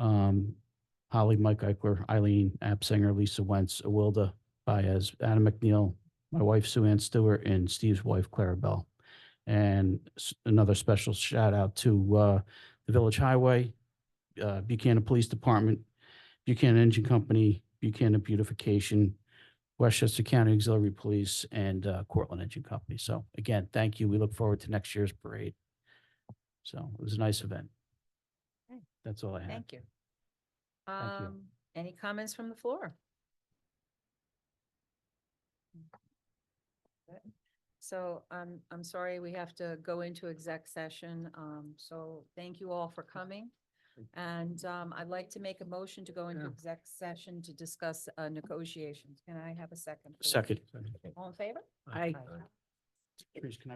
Holly, Mike Eichler, Eileen Absinger, Lisa Wentz, Awilda Baez, Adam McNeil, my wife Sue Ann Stewart and Steve's wife Clara Bell. And another special shout out to the Village Highway, Buchanan Police Department, Buchanan Engine Company, Buchanan Beautification, Westchester County Auxiliary Police, and Cortland Engine Company. So again, thank you. We look forward to next year's parade. So it was a nice event. Okay. That's all I have. Thank you. Thank you. Any comments from the floor? Okay. So I'm sorry, we have to go into exec session. So thank you all for coming. And I'd like to make a motion to go into Yeah. exec session to discuss negotiations. Can I have a second? please? Second. All in favor? Aye. Trish, can I